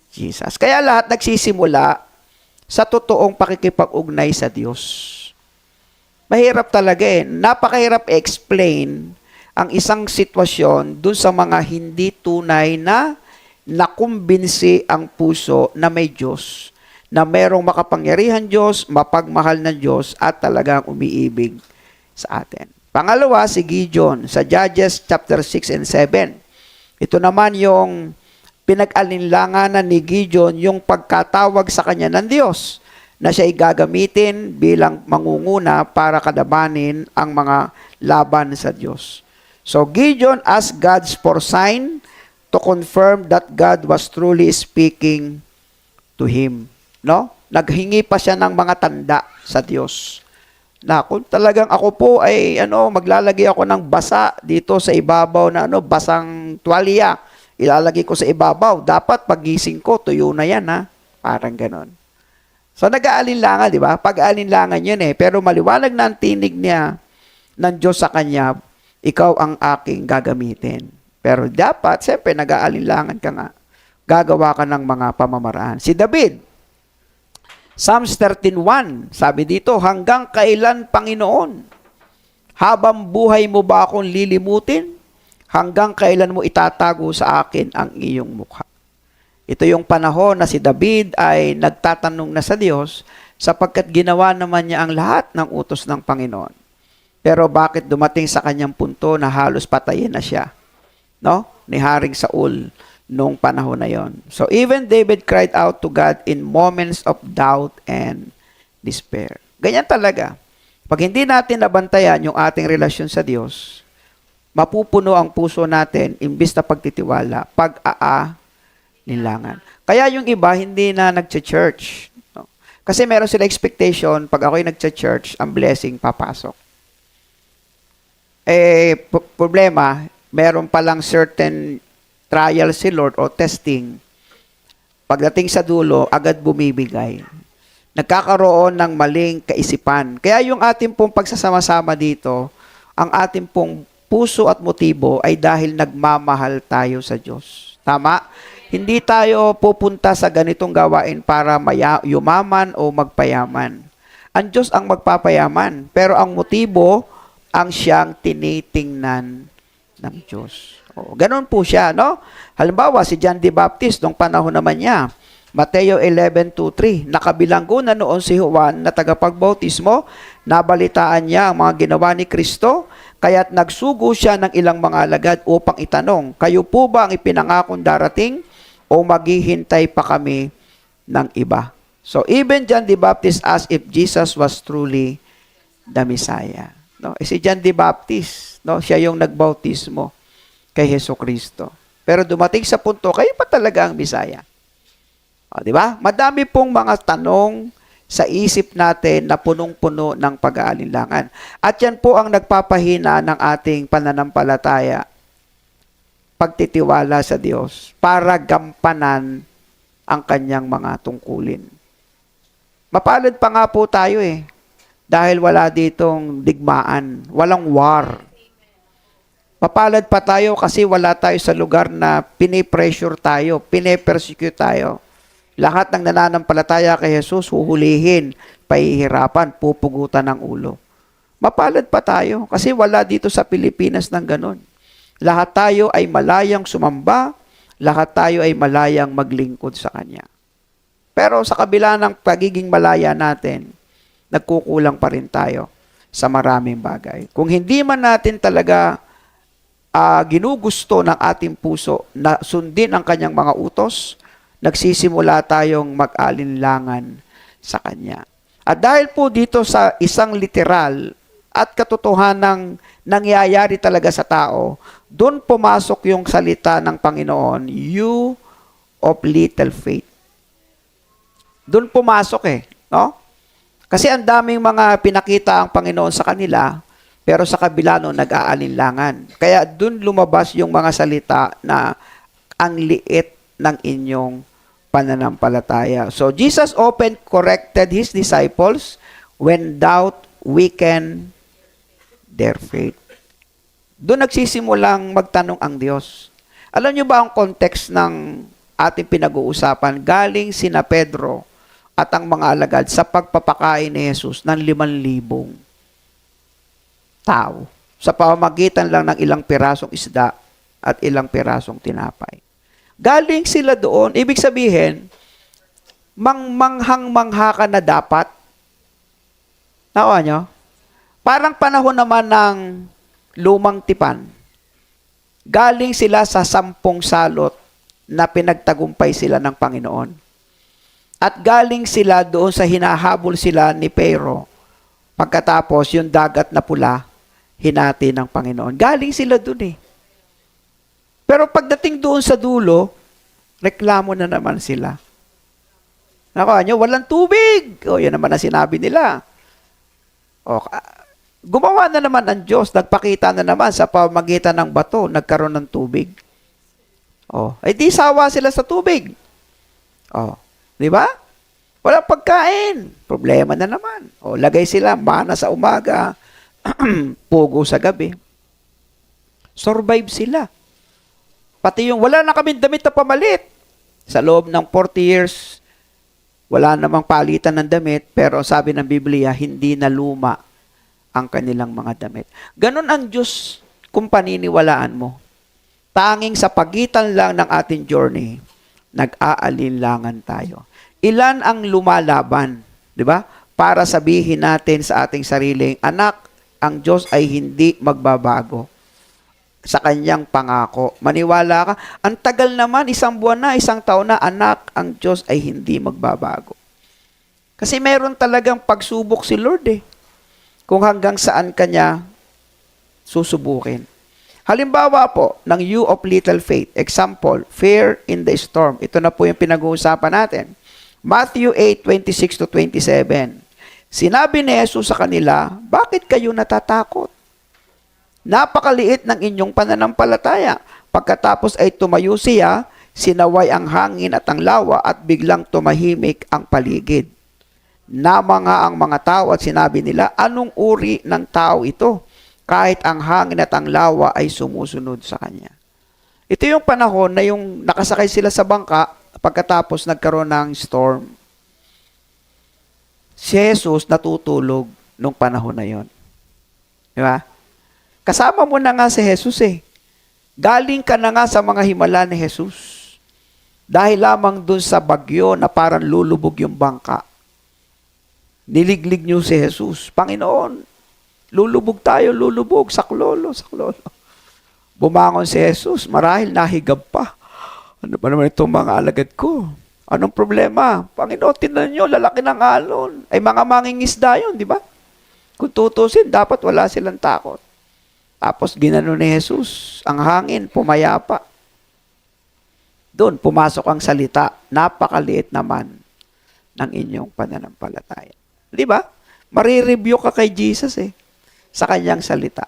Speaker 5: Jesus. Kaya lahat nagsisimula sa totoong pakikipag-ugnay sa Diyos. Mahirap talaga eh. Napakahirap explain ang isang sitwasyon dun sa mga hindi tunay na nakumbinsi ang puso na may Diyos, na merong makapangyarihan Diyos, mapagmahal na Diyos, at talagang umiibig sa atin. Pangalawa, si Gideon sa Judges chapter 6 and 7. Ito naman yung pinag-alinlanganan ni Gideon, yung pagkatawag sa kanya ng Diyos na siya ay gagamitin bilang mangunguna para kalabanin ang mga laban sa Diyos. So Gideon asked God for sign to confirm that God was truly speaking to him. No? Naghingi pa siya ng mga tanda sa Diyos. Na kung talagang ako po ay maglalagay ako ng basa dito sa ibabaw na basang tuwalya. Ilalagay ko sa ibabaw. Dapat pagising ko, tuyo na yan ha. Parang ganon. So nag-aalinlangan, di ba? Pag-aalinlangan yun eh. Pero maliwanag na ang tinig niya ng Diyos sa kanya, ikaw ang aking gagamitin. Pero dapat, siyempre, nag-aalinlangan ka nga. Gagawa ka ng mga pamamaraan. Si David, Psalms 13:1, sabi dito, hanggang kailan, Panginoon? Habang buhay mo ba akong lilimutin? Hanggang kailan mo itatago sa akin ang iyong mukha? Ito yung panahon na si David ay nagtatanong na sa Diyos sapagkat ginawa naman niya ang lahat ng utos ng Panginoon. Pero bakit dumating sa kanyang punto na halos patayin na siya? No? Ni Haring Saul nung panahon na yon. So even David cried out to God in moments of doubt and despair. Ganyan talaga. Pag hindi natin nabantayan yung ating relasyon sa Diyos, mapupuno ang puso natin imbis na pagtitiwala, pag-aalinlangan. Kaya yung iba hindi na nagcha-church. No? Kasi meron sila expectation, pag ako'y nagcha-church, ang blessing papasok. Problema, meron palang certain trial si Lord o testing. Pagdating sa dulo, agad bumibigay. Nagkakaroon ng maling kaisipan. Kaya yung ating pong pagsasama-sama dito, ang ating pong puso at motibo ay dahil nagmamahal tayo sa Diyos. Tama? Hindi tayo pupunta sa ganitong gawain para yumaman o magpayaman. Ang Diyos ang magpapayaman. Pero ang motibo, ang siyang tinitingnan ng Diyos. O, ganun po siya, no? Halimbawa, si John the Baptist, nung panahon naman niya, Mateo 11:2-3, nakabilanggo na noon si Juan na tagapagbautismo, nabalitaan niya ang mga ginawa ni Kristo, kaya't nagsugo siya ng ilang mga alagad upang itanong, kayo po ba ang ipinangakong darating o maghihintay pa kami ng iba? So, even John the Baptist asked if Jesus was truly the Messiah. No? Si John the Baptist, no? Siya yung nagbautismo kay Hesukristo. Pero dumating sa punto, kayo pa talaga ang Messiah. O, di ba? Madami pong mga tanong sa isip natin na punong-puno ng pag-aalinlangan. At yan po ang nagpapahina ng ating pananampalataya, pagtitiwala sa Diyos para gampanan ang kanyang mga tungkulin. Mapalad pa nga po tayo dahil wala ditong digmaan, walang war. Mapalad pa tayo kasi wala tayo sa lugar na pinipressure tayo, pinipersecute tayo. Lahat ng nananampalataya kay Jesus, huhulihin, pahihirapan, pupugutan ng ulo. Mapalad pa tayo kasi wala dito sa Pilipinas ng ganon. Lahat tayo ay malayang sumamba, lahat tayo ay malayang maglingkod sa Kanya. Pero sa kabila ng pagiging malaya natin, nagkukulang pa rin tayo sa maraming bagay. Kung hindi man natin talaga ginugusto ng ating puso na sundin ang Kanyang mga utos, nagsisimula tayong mag-alinlangan sa Kanya. At dahil po dito sa isang literal at katotohanang nangyayari talaga sa tao, doon pumasok yung salita ng Panginoon, you of little faith. Doon pumasok no? Kasi ang daming mga pinakita ang Panginoon sa kanila, pero sa kabila no, nag-aalinlangan. Kaya doon lumabas yung mga salita na ang liit ng inyong pananampalataya. So, Jesus often corrected His disciples when doubt weakened their faith. Doon nagsisimulang magtanong ang Diyos. Alam niyo ba ang context ng ating pinag-uusapan? Galing sina Pedro at ang mga alagad sa pagpapakain ni Jesus ng 5,000 tao sa pamamagitan lang ng ilang pirasong isda at ilang pirasong tinapay. Galing sila doon, ibig sabihin, manghang-mangha ka na dapat. Nakuha nyo? Parang panahon naman ng lumang tipan. Galing sila sa 10 salot na pinagtagumpay sila ng Panginoon. At galing sila doon sa hinahabol sila ni Pero. Pagkatapos, yung dagat na pula, hinati ng Panginoon. Galing sila doon Pero pagdating doon sa dulo, reklamo na naman sila. Nakuha nyo, walang tubig. O, yan naman ang sinabi nila. O, gumawa na naman ang Diyos, nagpakita na naman sa pamagitan ng bato, nagkaroon ng tubig. O, ay di sawa sila sa tubig. O, di ba? Walang pagkain. Problema na naman. O, lagay sila, mana sa umaga, pugo sa gabi. Survive sila. Pati yung wala na kaming damit na pamalit. Sa loob ng 40 years, wala namang palitan ng damit, pero sabi ng Biblia, hindi na luma ang kanilang mga damit. Ganon ang Diyos kung paniniwalaan mo. Tanging sa pagitan lang ng ating journey, nag-aalinlangan tayo. Ilan ang lumalaban, di ba? Para sabihin natin sa ating sariling, anak, ang Diyos ay hindi magbabago sa kanyang pangako. Maniwala ka, ang tagal naman, 1 buwan na, 1 taon na, anak, ang Diyos ay hindi magbabago. Kasi meron talagang pagsubok si Lord kung hanggang saan kanya susubukin. Halimbawa po, ng you of little faith. Example, fear in the storm. Ito na po yung pinag-uusapan natin. Matthew 8:26-27. Sinabi ni Jesus sa kanila, bakit kayo natatakot? Napakaliit ng inyong pananampalataya. Pagkatapos ay tumayo siya, sinaway ang hangin at ang lawa at biglang tumahimik ang paligid. Namanga ang mga tao at sinabi nila, anong uri ng tao ito? Kahit ang hangin at ang lawa ay sumusunod sa kanya. Ito yung panahon na yung nakasakay sila sa bangka pagkatapos nagkaroon ng storm. Si Jesus natutulog nung panahon na yon. Di ba? Kasama mo na nga si Jesus Galing ka na nga sa mga himala ni Jesus. Dahil lamang dun sa bagyo na parang lulubog yung bangka. Niliglig niyo si Jesus. Panginoon, lulubog tayo, lulubog, saklolo, saklolo. Bumangon si Jesus, marahil nahigab pa. Ano ba naman itong mga alagad ko? Anong problema? Panginoon, tingnan niyo, lalaki ng alon. Ay mga mangingisda yun, di ba? Kung tutusin, dapat wala silang takot. Tapos ginano ni Jesus, ang hangin, pumayapa. Doon, pumasok ang salita, napakaliit naman ng inyong pananampalataya. Di ba? Marireview ka kay Jesus sa kanyang salita.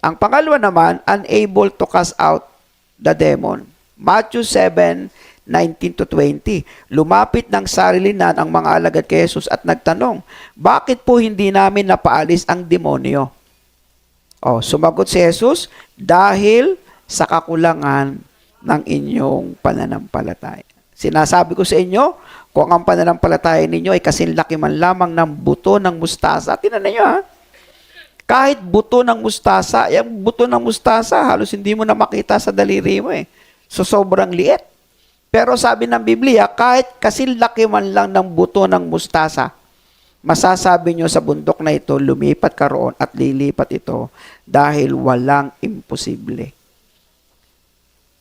Speaker 5: Ang pangalawa naman, unable to cast out the demon. Matthew 7:19-20. Lumapit ng sarilinan ang mga alagad kay Jesus at nagtanong, bakit po hindi namin napaalis ang demonyo? Sumagot si Jesus, dahil sa kakulangan ng inyong pananampalataya. Sinasabi ko sa inyo, kung ang pananampalataya ninyo ay kasing laki man lamang ng buto ng mustasa, tingnan ninyo kahit buto ng mustasa, yung buto ng mustasa, halos hindi mo na makita sa daliri mo So, sobrang liit. Pero sabi ng Biblia, kahit kasing laki man lang ng buto ng mustasa, masasabi nyo sa bundok na ito, lumipat ka roon at lilipat ito dahil walang imposible.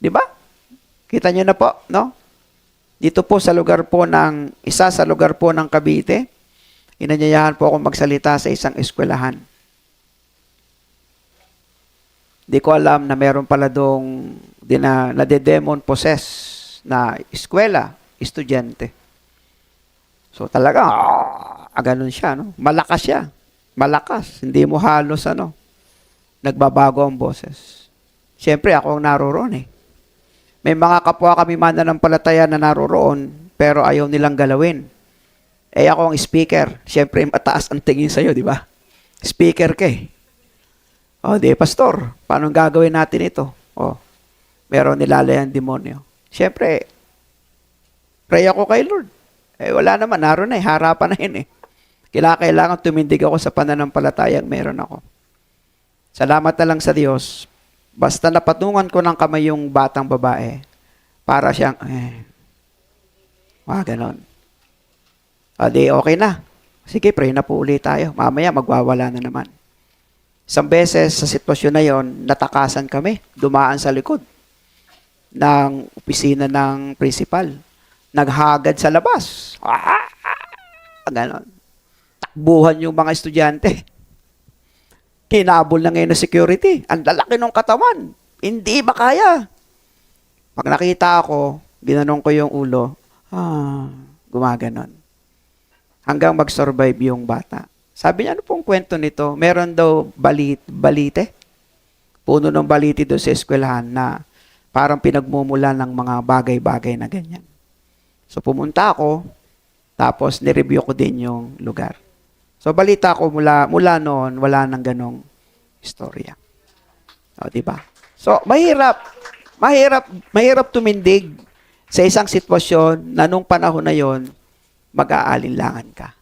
Speaker 5: Di ba? Kita nyo na po, no? Dito po sa lugar po sa lugar po ng Cavite, inanyayahan po akong magsalita sa isang eskwelahan. Di ko alam na meron pala doong nadedemon possess na eskwela, estudyante. So talaga, ganun siya, no? Malakas siya. Malakas. Hindi mo halos, nagbabago ang boses. Siyempre, ako ang naroroon May mga kapwa kami mananampalataya na naroroon, pero ayaw nilang galawin. Ako ang speaker. Siyempre, mataas ang tingin sa'yo, di ba? Speaker ka di, pastor, paano gagawin natin ito? Meron nilalay ang demonyo. Siyempre, pray ako kay Lord. Wala naman, naroon harapan na yun Kailangan tumindig ako sa pananampalatayang meron ako. Salamat na lang sa Diyos. Basta napatungan ko ng kamay yung batang babae, para siyang, ganon. Di, okay na. Sige, pray na po ulit tayo. Mamaya, magwawala na naman. Isang beses, sa sitwasyon na yon, natakasan kami. Dumaan sa likod ng opisina ng principal. Naghagad sa labas. Ganon. Takbuhan yung mga estudyante. Kinabol na ngayon ng security. Ang lalaki ng katawan. Hindi makaya. Pag nakita ako, ginanong ko yung ulo, gumaganon. Hanggang mag-survive yung bata. Sabi niya, ano pong kwento nito? Meron daw balite. Puno ng balite doon sa eskwelahan na parang pinagmumula ng mga bagay-bagay na ganyan. So pumunta ako, tapos nireview ko din yung lugar. So balita ko mula noon, wala nang ganong istorya. Diba? So mahirap tumindig sa isang sitwasyon na nung panahon na yon, mag-aalinlangan ka.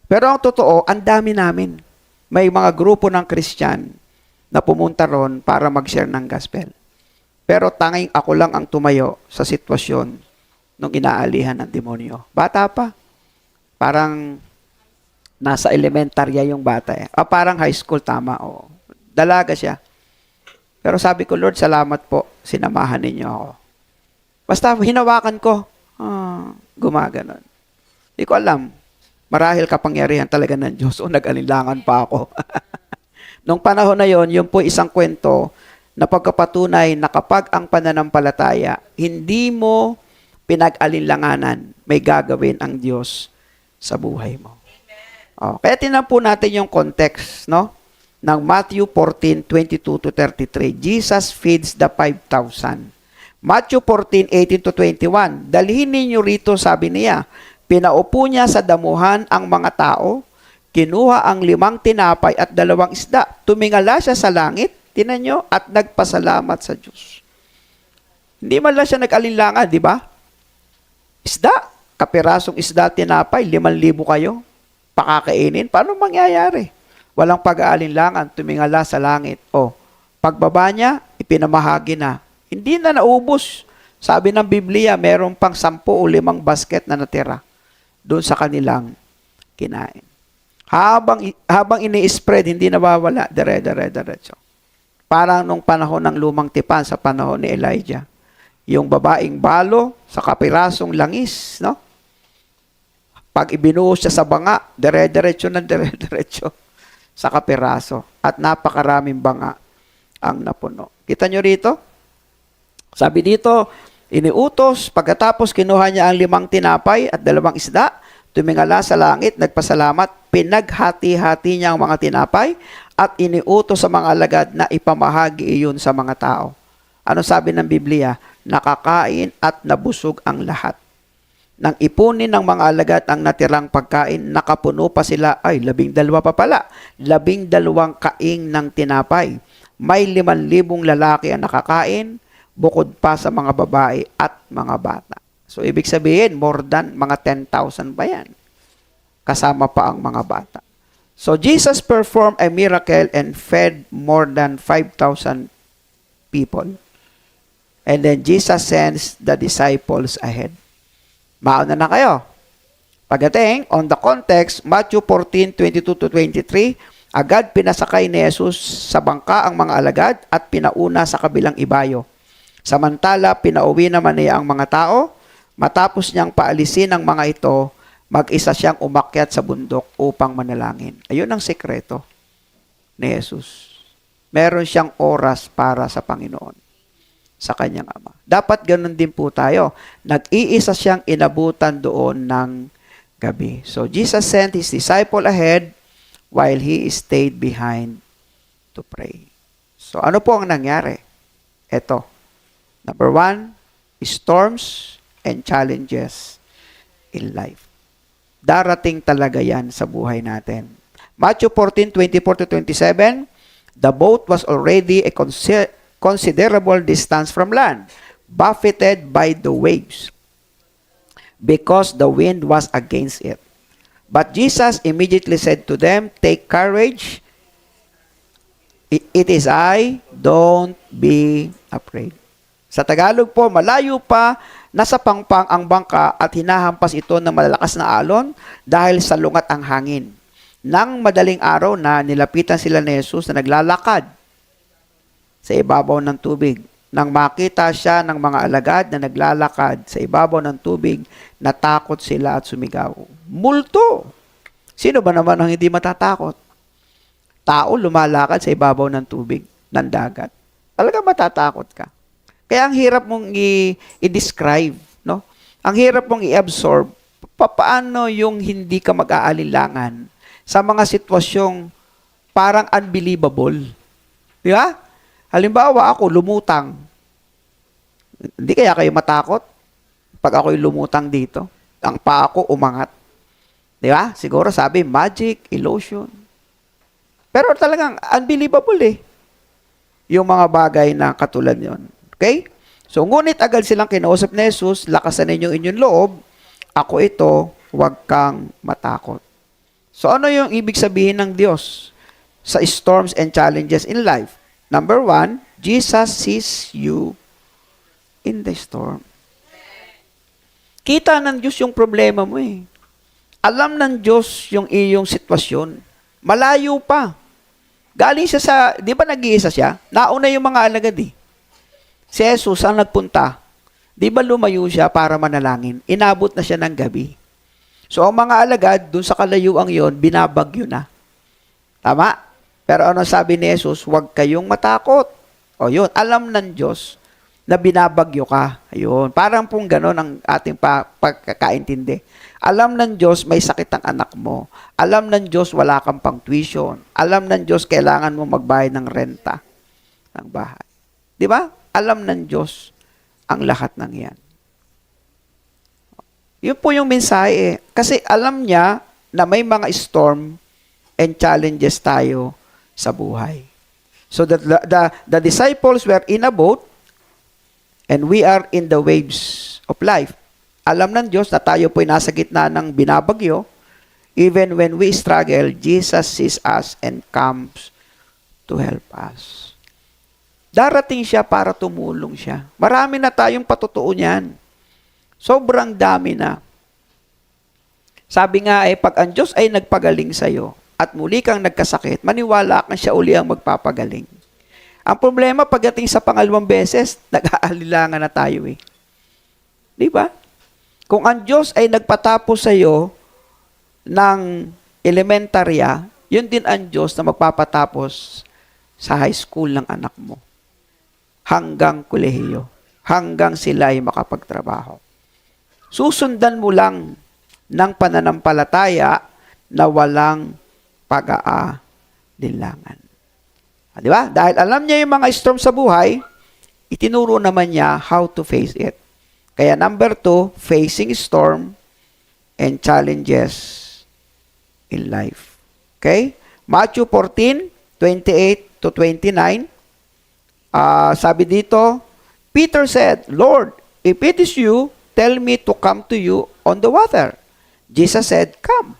Speaker 5: Pero ang totoo, ang dami namin. May mga grupo ng Christian na pumunta ron para mag-share ng gospel. Pero tanging ako lang ang tumayo sa sitwasyon nung inaalihan ng demonyo. Bata pa. Parang nasa elementarya yung bata parang high school, tama. Dalaga siya. Pero sabi ko, Lord, salamat po. Sinamahan ninyo ako. Basta hinawakan ko. Gumaganon. Hindi ko alam. Marahil kapangyarihan talaga ng Diyos nag-alinlangan pa ako. Nung panahon na yon, yun po isang kwento na pagkapatunay na kapag ang pananampalataya, hindi mo pinag-alinlanganan, may gagawin ang Diyos sa buhay mo. Kaya tingnan po natin yung context, ng Matthew 14:22-33. Jesus feeds the 5,000. Matthew 14:18-21. Dalhin ninyo rito, sabi niya. Pinaupo niya sa damuhan ang mga tao, kinuha ang 5 tinapay at 2 isda. Tumingala siya sa langit, tinan nyo, at nagpasalamat sa Diyos. Hindi man lang siya nag-alinlangan, di ba? Isda, kapirasong isda, tinapay, 5,000 kayo. Pakakainin, paano mangyayari? Walang pag-aalinlangan, tumingala sa langit. Pagbaba niya, ipinamahagi na. Hindi na naubos. Sabi ng Biblia, meron pang 10 o 5 basket na natira doon sa kanilang kinain. Habang ini-spread, hindi nawawala, diretso. Parang nung panahon ng lumang tipan, sa panahon ni Elijah. Yung babaeng balo sa kapirasong langis, no? Pag ibinuhos siya sa banga, dire-diretso sa kapiraso. At napakaraming banga ang napuno. Kita nyo rito? Sabi dito, iniutos, pagkatapos kinuha niya ang 5 tinapay at 2 isda, tumingala sa langit, nagpasalamat, pinaghati-hati niya ang mga tinapay at iniutos sa mga alagad na ipamahagi iyon sa mga tao. Ano sabi ng Biblia? Nakakain at nabusog ang lahat. Nang ipunin ng mga alagad ang natirang pagkain, nakapuno pa sila, 12 pa pala, 12 kaing ng tinapay. May 5,000 lalaki ang nakakain, bukod pa sa mga babae at mga bata. So, ibig sabihin, more than mga 10,000 pa yan. Kasama pa ang mga bata. So, Jesus performed a miracle and fed more than 5,000 people. And then, Jesus sends the disciples ahead. Mauna na kayo. Pagdating, on the context, Matthew 14:22-23, agad pinasakay ni Jesus sa bangka ang mga alagad at pinauna sa kabilang ibayo. Samantala, pinauwi naman niya ang mga tao. Matapos niyang paalisin ang mga ito, mag-isa siyang umakyat sa bundok upang manalangin. Ayun ang sekreto ni Jesus. Meron siyang oras para sa Panginoon, sa kanyang Ama. Dapat ganun din po tayo. Nag-iisa siyang inabutan doon ng gabi. So, Jesus sent His disciple ahead while He stayed behind to pray. So, ano po ang nangyari? Ito. Number 1, storms and challenges in life. Darating talaga yan sa buhay natin. Matthew 14:24-27, the boat was already a considerable distance from land, buffeted by the waves, because the wind was against it. But Jesus immediately said to them, "Take courage. It is I, don't be afraid." Sa Tagalog po, malayo pa, nasa pangpang ang bangka at hinahampas ito ng malalakas na alon dahil sa lungat ang hangin. Nang madaling araw na nilapitan sila ni Jesus na naglalakad sa ibabaw ng tubig. Nang makita siya ng mga alagad na naglalakad sa ibabaw ng tubig, natakot sila at sumigaw. Multo! Sino ba naman ang hindi matatakot? Tao lumalakad sa ibabaw ng tubig, ng dagat. Talaga matatakot ka. Kaya ang hirap mong i-describe, no? Ang hirap mong i-absorb. Paano yung hindi ka mag-aalinlangan sa mga sitwasyong parang unbelievable? Di ba? Halimbawa, ako lumutang. Hindi kaya kayo matakot pag ako'y lumutang dito? Ang paa ko umangat. Di ba? Siguro sabi, magic, illusion. Pero talagang unbelievable eh. Yung mga bagay na katulad yon. Okay? So, ngunit agad silang kinausap ni Jesus, lakasan ninyo inyong loob, ako ito, huwag kang matakot. So, ano yung ibig sabihin ng Diyos sa storms and challenges in life? Number 1, Jesus sees you in the storm. Kita ng Diyos yung problema mo eh. Alam ng Diyos yung iyong sitwasyon. Malayo pa. Galing siya sa, di ba nag-iisa siya? Nauna yung mga alagad eh. Si Jesus ang nagpunta. Di ba lumayo siya para manalangin? Inabot na siya ng gabi. So, ang mga alagad, dun sa kalayuang yon, binabagyo na. Tama? Pero ano sabi ni Jesus? Huwag kayong matakot. O yun, alam ng Diyos na binabagyo ka. Ayun. Parang pong ganon ang ating pagkakaintindi. Alam ng Diyos may sakit ang anak mo. Alam ng Diyos wala kang pang tuition. Alam ng Diyos kailangan mo magbayad ng renta ng bahay. Di ba? Alam ng Diyos ang lahat ng yan. Yun po yung mensahe. Kasi alam niya na may mga storm and challenges tayo sa buhay. So the disciples were in a boat and we are in the waves of life. Alam ng Diyos na tayo po'y nasa gitna ng binabagyo. Even when we struggle, Jesus sees us and comes to help us. Darating siya para tumulong siya. Marami na tayong patutuo niyan. Sobrang dami na. Sabi nga pag ang Diyos ay nagpagaling sa'yo at muli kang nagkasakit, maniwala kang siya uli ang magpapagaling. Ang problema, pagdating sa pangalawang beses, nag-aalilangan na tayo eh. Di ba? Kung ang Diyos ay nagpatapos sa'yo ng elementarya, yun din ang Diyos na magpapatapos sa high school ng anak mo. Hanggang kolehiyo. Hanggang sila ay makapagtrabaho. Susundan mo lang ng pananampalataya na walang pag-aalinlangan. Di ba? Dahil alam niya yung mga storm sa buhay, itinuro naman niya how to face it. Kaya number 2, facing storm and challenges in life. Okay? Matthew 14:28 to 29. Sabi dito, Peter said, Lord, if it is you, tell me to come to you on the water. Jesus said, come.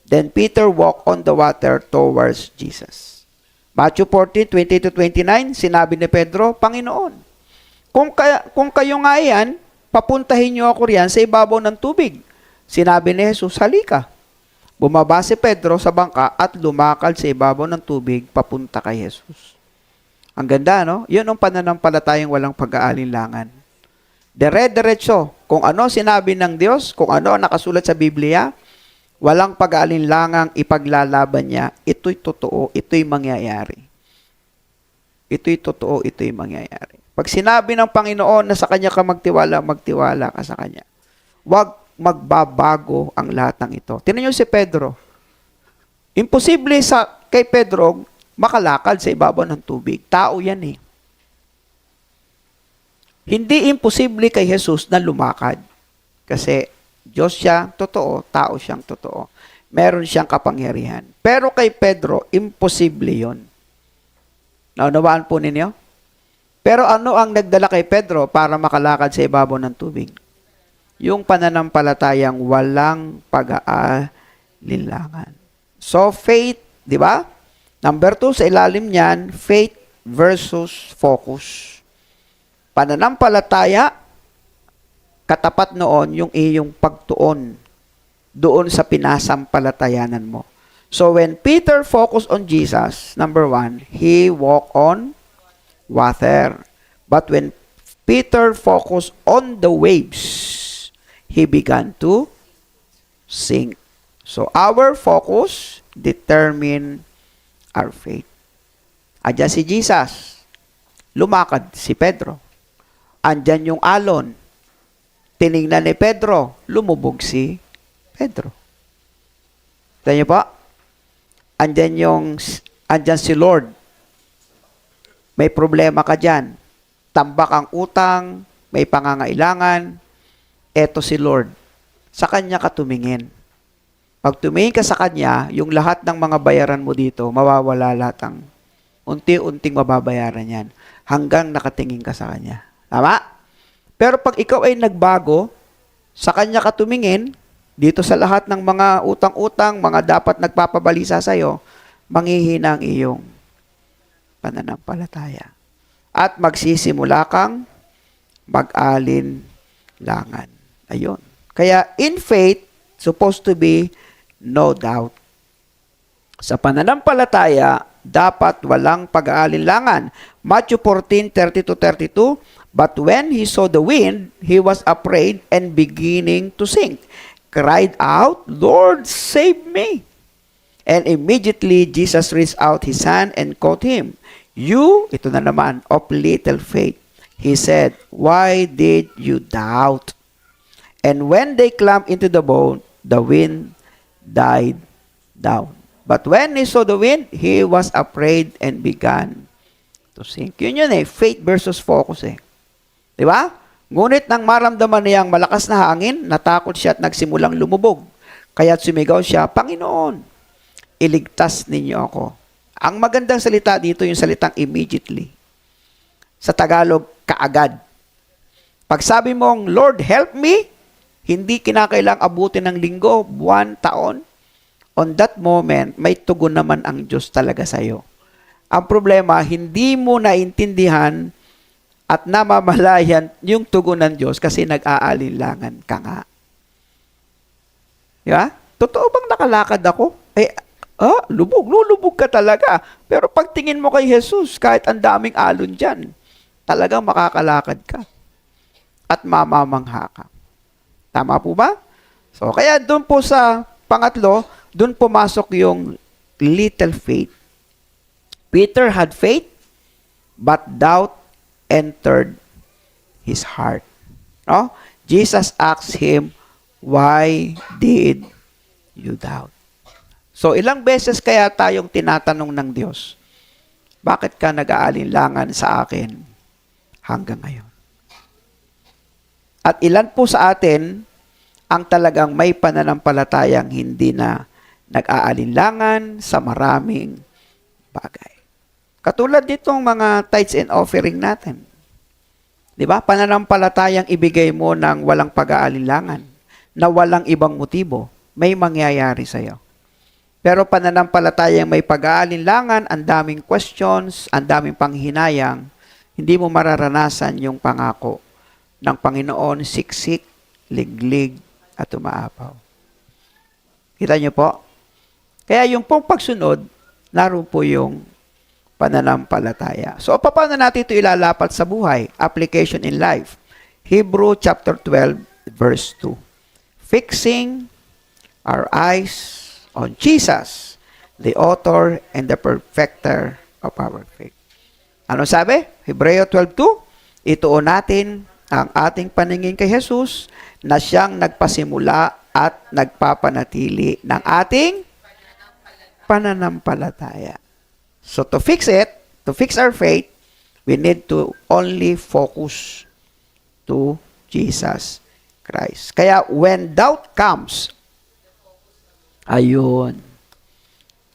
Speaker 5: Then Peter walked on the water towards Jesus. Matthew 14:20 to 29, sinabi ni Pedro, Panginoon, kung kayo nga yan, papuntahin niyo ako riyan sa ibabaw ng tubig. Sinabi ni Jesus, halika. Bumaba si Pedro sa bangka at lumakad sa ibabaw ng tubig papunta kay Jesus. Ang ganda, no? Yun ang pananampalatayang walang pag-aalinlangan. Dire-diretso. Kung ano sinabi ng Diyos, kung ano ang nakasulat sa Biblia, walang pag-aalinlangang ipaglalaban niya. Ito'y totoo, ito'y mangyayari. Ito'y totoo, ito'y mangyayari. Pag sinabi ng Panginoon na sa Kanya ka magtiwala, magtiwala ka sa Kanya. Huwag magbabago ang lahat ng ito. Tingnan niyo si Pedro. Imposible kay Pedro makalakad sa ibabaw ng tubig. Tao yan eh. Hindi imposible kay Jesus na lumakad. Kasi Diyos siya, totoo, tao siyang totoo. Meron siyang kapangyarihan. Pero kay Pedro, imposible yon. Naunawaan po ninyo? Pero ano ang nagdala kay Pedro para makalakad sa ibabaw ng tubig? Yung pananampalatayang walang pag-aalinlangan. So, faith, di ba? Number 2, sa ilalim niyan, faith versus focus. Pananampalataya, katapat noon yung iyong pagtuon doon sa pinasampalatayanan mo. So, when Peter focused on Jesus, number 1, he walked on water. But when Peter focused on the waves, he began to sink. So, our focus determine our faith. Andyan si Jesus. Lumakad si Pedro. Andyan yung alon. Tiningnan ni Pedro. Lumubog si Pedro. Tignan niyo po. Andyan si Lord. May problema ka dyan. Tambak ang utang. May pangangailangan. Eto si Lord. Sa Kanya ka tumingin. Pag tumingin ka sa Kanya, yung lahat ng mga bayaran mo dito, mawawala lahat ang unti-unting mababayaran yan hanggang nakatingin ka sa Kanya. Tama? Pero pag ikaw ay nagbago, sa Kanya ka tumingin, dito sa lahat ng mga utang-utang, mga dapat nagpapabalisa sa'yo, manghihina ang iyong pananampalataya. At magsisimula kang mag-alinlangan. Ayun. Kaya in faith, supposed to be no doubt. Sa pananampalataya, dapat walang pag-aalinlangan. Matthew 14:30-32, but when he saw the wind, he was afraid and beginning to sink. Cried out, Lord, save me. And immediately Jesus reached out his hand and caught him. You, ito na naman, of little faith. He said, why did you doubt? And when they climbed into the boat, the wind died down. But when he saw the wind, he was afraid and began to sink. Yun faith versus focus Di ba? Ngunit nang maramdaman niyang malakas na hangin, natakot siya at nagsimulang lumubog. Kaya't sumigaw siya, Panginoon, iligtas ninyo ako. Ang magandang salita dito, yung salitang immediately. Sa Tagalog, kaagad. Pag sabi mong, Lord, help me, hindi kinakailang abutin ng linggo, buwan, taon. On that moment, may tugon naman ang Diyos talaga sa iyo. Ang problema, hindi mo naintindihan at namamalayan yung tugon ng Diyos kasi nag-aalinlangan ka nga. Di ba? Totoo bang nakalakad ako? Lulubog ka talaga. Pero pagtingin mo kay Jesus, kahit ang daming alon dyan, talagang makakalakad ka. At mamamangha ka. Tama po ba? So, kaya doon po sa pangatlo, doon pumasok yung little faith. Peter had faith, but doubt entered his heart. No? Jesus asked him, "Why did you doubt?" So, ilang beses kaya tayong tinatanong ng Diyos, bakit ka nag-aalinlangan sa akin hanggang ngayon? At ilan po sa atin ang talagang may pananampalatayang hindi na nag-aalinlangan sa maraming bagay. Katulad nitong mga tithes and offering natin. Di ba? Pananampalatayang ibigay mo ng walang pag-aalinlangan, na walang ibang motibo, may mangyayari sa'yo. Pero pananampalatayang may pag-aalinlangan, ang daming questions, ang daming panghinayang, hindi mo mararanasan yung pangako ng Panginoon, siksik, liglig, at umaapaw. Kita niyo po? Kaya yung pong pagsunod, naroon po yung pananampalataya. So, paano natin ito ilalapat sa buhay? Application in life. Hebrew chapter 12, verse 2. Fixing our eyes on Jesus, the author and the perfecter of our faith. Ano sabi? Hebreo 12:2. Ituon natin ang ating paningin kay Jesus na siyang nagpasimula at nagpapanatili ng ating pananampalataya. So to fix it, to fix our faith, we need to only focus to Jesus Christ. Kaya when doubt comes, ayun,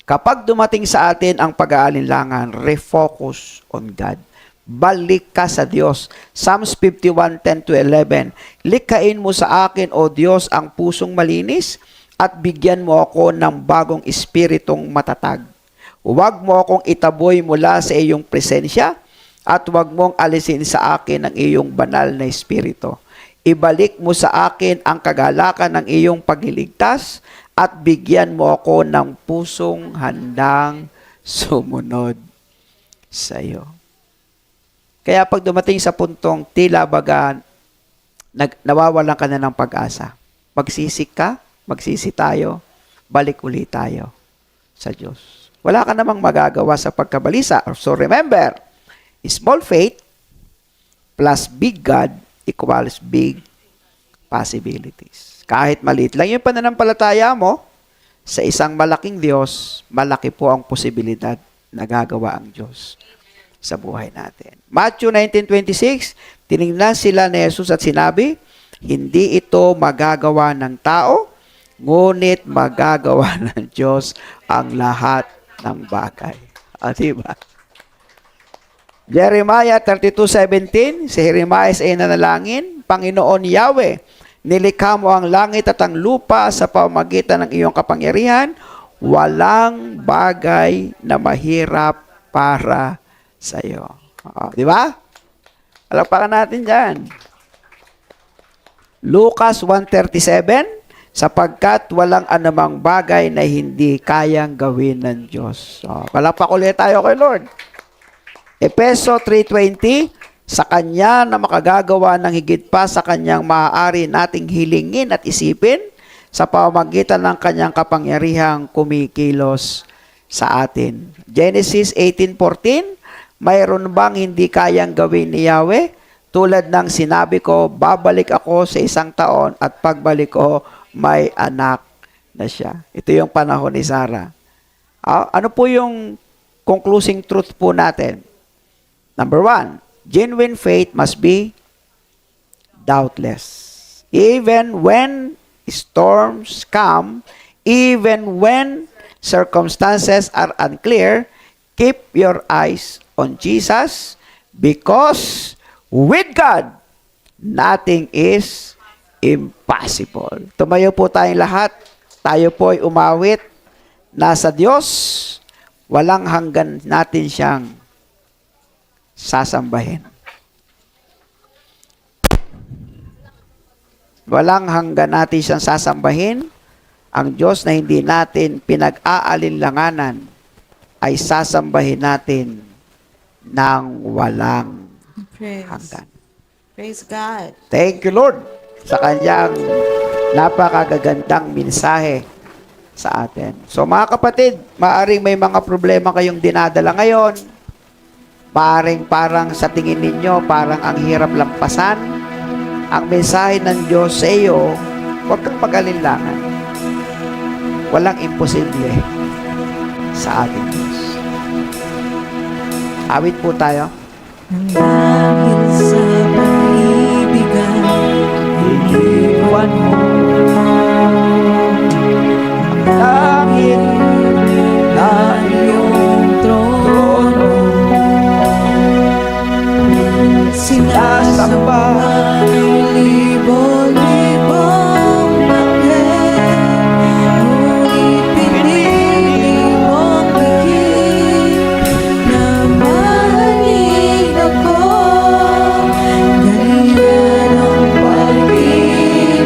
Speaker 5: kapag dumating sa atin ang pag-aalinlangan, refocus on God. Balik ka sa Diyos. Psalms 51:10-11. Likhain mo sa akin, O Diyos, ang pusong malinis at bigyan mo ako ng bagong espiritong matatag. Huwag mo akong itaboy mula sa iyong presensya at huwag mong alisin sa akin ang iyong banal na espiritu. Ibalik mo sa akin ang kagalakan ng iyong pagliligtas at bigyan mo ako ng pusong handang sumunod sa iyo. Kaya pag dumating sa puntong tila baga nawawalan ka na ng pag-asa, magsisik ka, magsisi tayo, balik ulit tayo sa Diyos. Wala ka namang magagawa sa pagkabalisa. So remember, small faith plus big God equals big possibilities. Kahit maliit lang yung pananampalataya mo, sa isang malaking Diyos, malaki po ang posibilidad na gagawa ang Diyos sa buhay natin. Matthew 19:26, tiningnan sila ni Jesus at sinabi, hindi ito magagawa ng tao, ngunit magagawa ng Diyos ang lahat ng bagay. Diba? Jeremiah 32:17, si Jeremiah ay nanalangin, Panginoon Yahweh, nilikha mo ang langit at ang lupa sa pamamagitan ng iyong kapangyarihan, walang bagay na mahirap para sa iyo. Di ba? Palakpakan natin dyan. Lucas 1:37, sapagkat walang anumang bagay na hindi kayang gawin ng Diyos. Palakpak ulit tayo kay Lord. Efeso 3:20, sa Kanya na makagagawa ng higit pa sa Kanyang maaari nating hilingin at isipin sa pamamagitan ng Kanyang kapangyarihang kumikilos sa atin. Genesis 18:14, mayroon bang hindi kayang gawin ni Yahweh? Tulad ng sinabi ko, babalik ako sa 1 taon at pagbalik ko, may anak na siya. Ito yung panahon ni Sarah. Ano po yung concluding truth po natin? Number 1, genuine faith must be doubtless. Even when storms come, even when circumstances are unclear, keep your eyes on Jesus, because with God, nothing is impossible. Tumayo po tayong lahat. Tayo po ay umawit. Nasa Diyos, walang hanggan natin siyang sasambahin. Walang hanggan natin siyang sasambahin. Ang Diyos na hindi natin pinag-aalinlanganan ay sasambahin natin ng walang hanggan.
Speaker 1: Praise God.
Speaker 5: Thank you, Lord, sa kanyang napakagagandang mensahe sa atin. So mga kapatid, maaring may mga problema kayong dinadala ngayon. Maaring parang sa tingin ninyo, parang ang hirap lampasan. Ang mensahe ng Diyos sa iyo, huwag kang mag-alinlangan. Walang imposible sa ating Diyos. Awit po tayo.
Speaker 1: Dahil sa pag-ibigan, iniwan mo
Speaker 5: Langit
Speaker 1: na iyong trono. Sinasamba ng libo-libong anghel, ngunit pinili mong higit na mahalin ako. Ganyan ang pag-ibig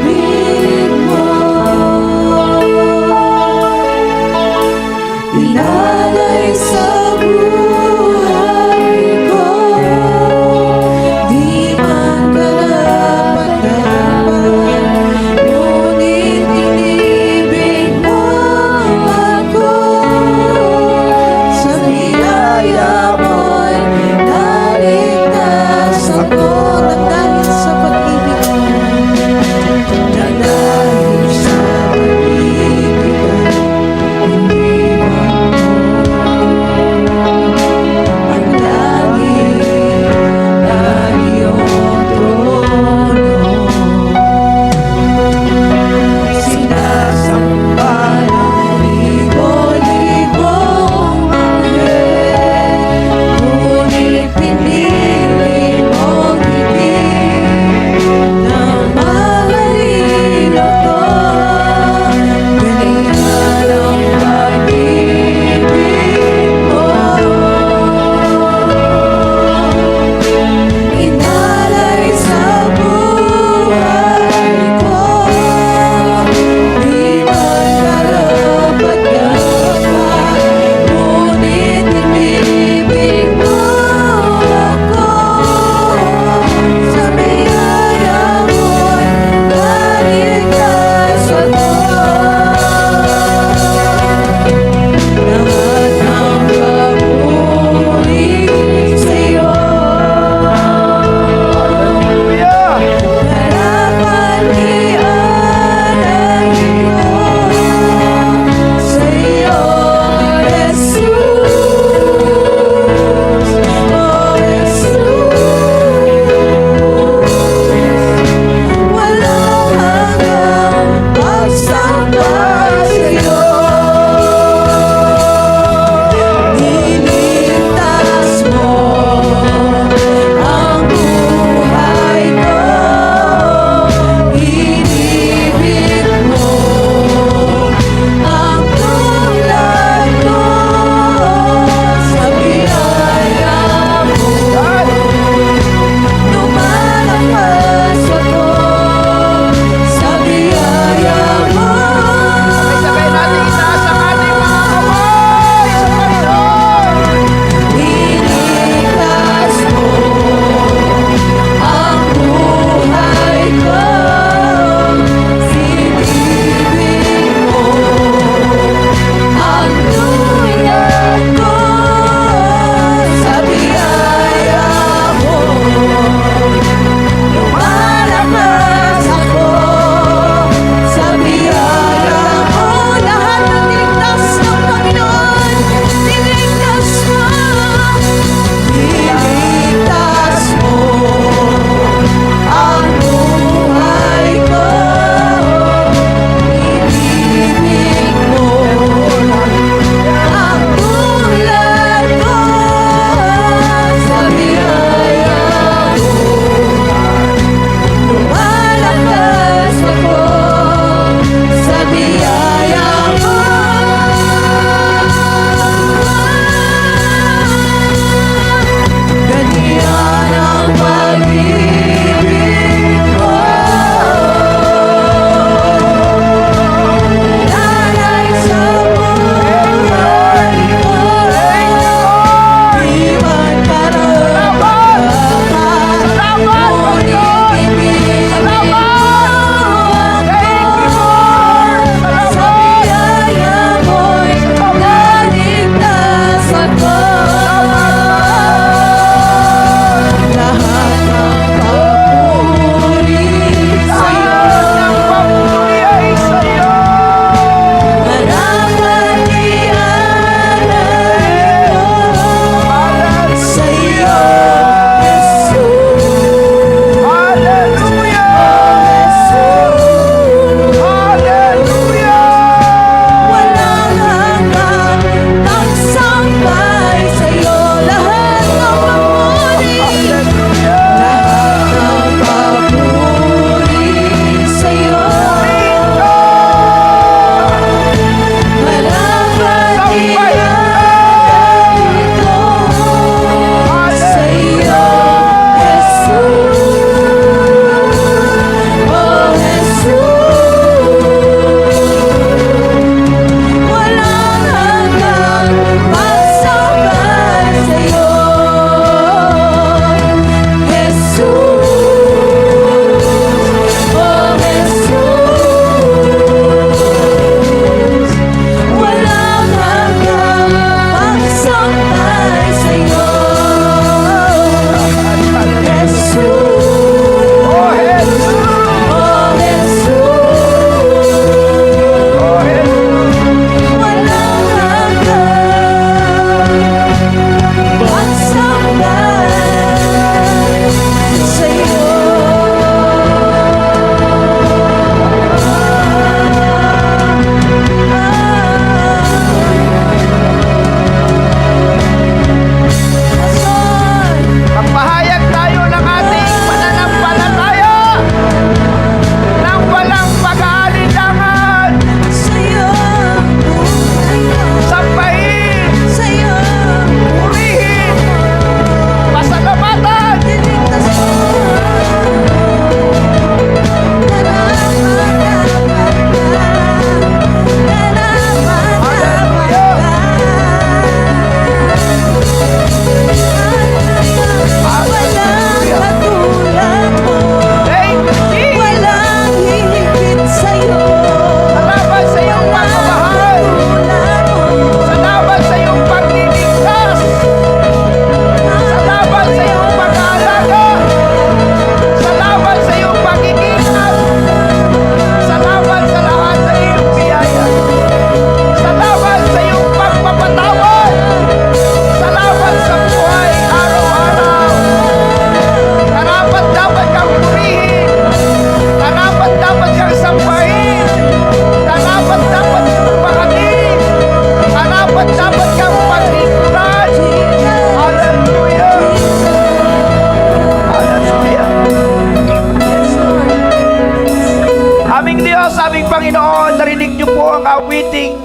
Speaker 5: Basahin niyo po ang awiting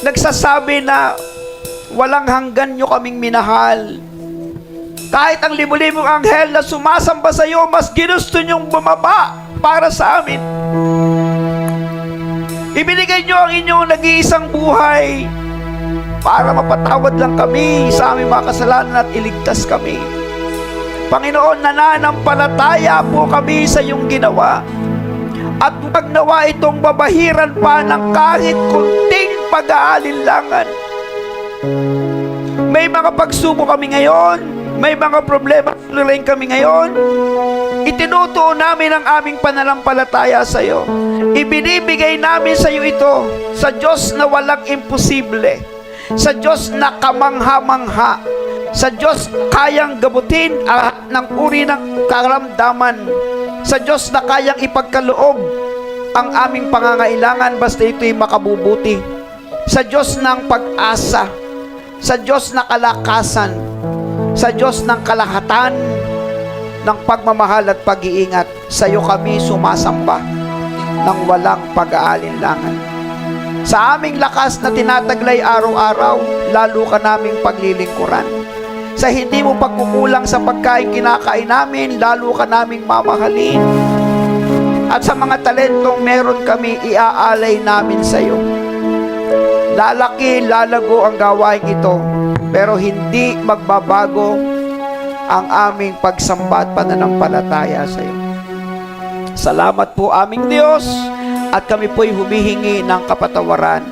Speaker 5: nagsasabi na walang hanggan niyo kaming minahal. Kahit ang libu-libong anghel na sumasamba sa iyo, mas ginusto niyong bumaba para sa amin. Ibinigay niyo ang inyong nag-iisang buhay para mapatawad lang kami sa aming mga kasalanan at iligtas kami. Panginoon, nananampalataya po kami sa iyong ginawa. At huwag nawa itong babahiran pa ng kahit kunting pag-aalinlangan. May mga pagsubok kami ngayon, may mga problema rin kami ngayon. Itinutuon namin ang aming pananampalataya sa iyo. Ibinibigay namin sa iyo ito, sa Diyos na walang imposible, sa Diyos na kamangha-mangha, sa Diyos kayang gamutin ng uri ng karamdaman, sa Diyos na kayang ipagkaloob ang aming pangangailangan basta ito'y makabubuti, sa Diyos ng pag-asa, sa Diyos na kalakasan, sa Diyos ng kalahatan, ng pagmamahal at pag-iingat. Sa iyo kami sumasamba ng walang pag-aalinlangan. Sa aming lakas na tinataglay araw-araw, lalo ka naming paglilingkuran. Sa hindi mo pagkukulang sa pagkain kinakain namin, lalo ka naming mamahalin. At sa mga talentong meron kami, iaalay namin sa iyo. Lalaki, lalago ang gawain ito, pero hindi magbabago ang aming pagsamba at pananampalataya sa iyo. Salamat po aming Diyos, at kami po'y humihingi ng kapatawaran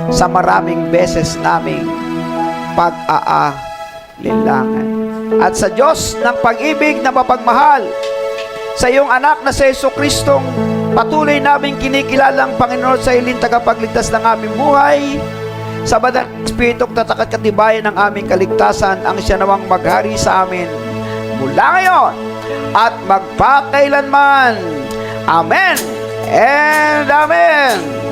Speaker 5: sa maraming beses naming pag-aalinlangan. At sa Diyos ng pag-ibig na mapagmahal, sa iyong anak na si Jesucristong patuloy naming kinikilalang Panginoon sa ilin tagapagligtas ng aming buhay, sa Banal na Espiritong tatak at katibayan ng aming kaligtasan, ang siya nawang maghari sa amin mula ngayon at magpakailanman. Amen and Amen.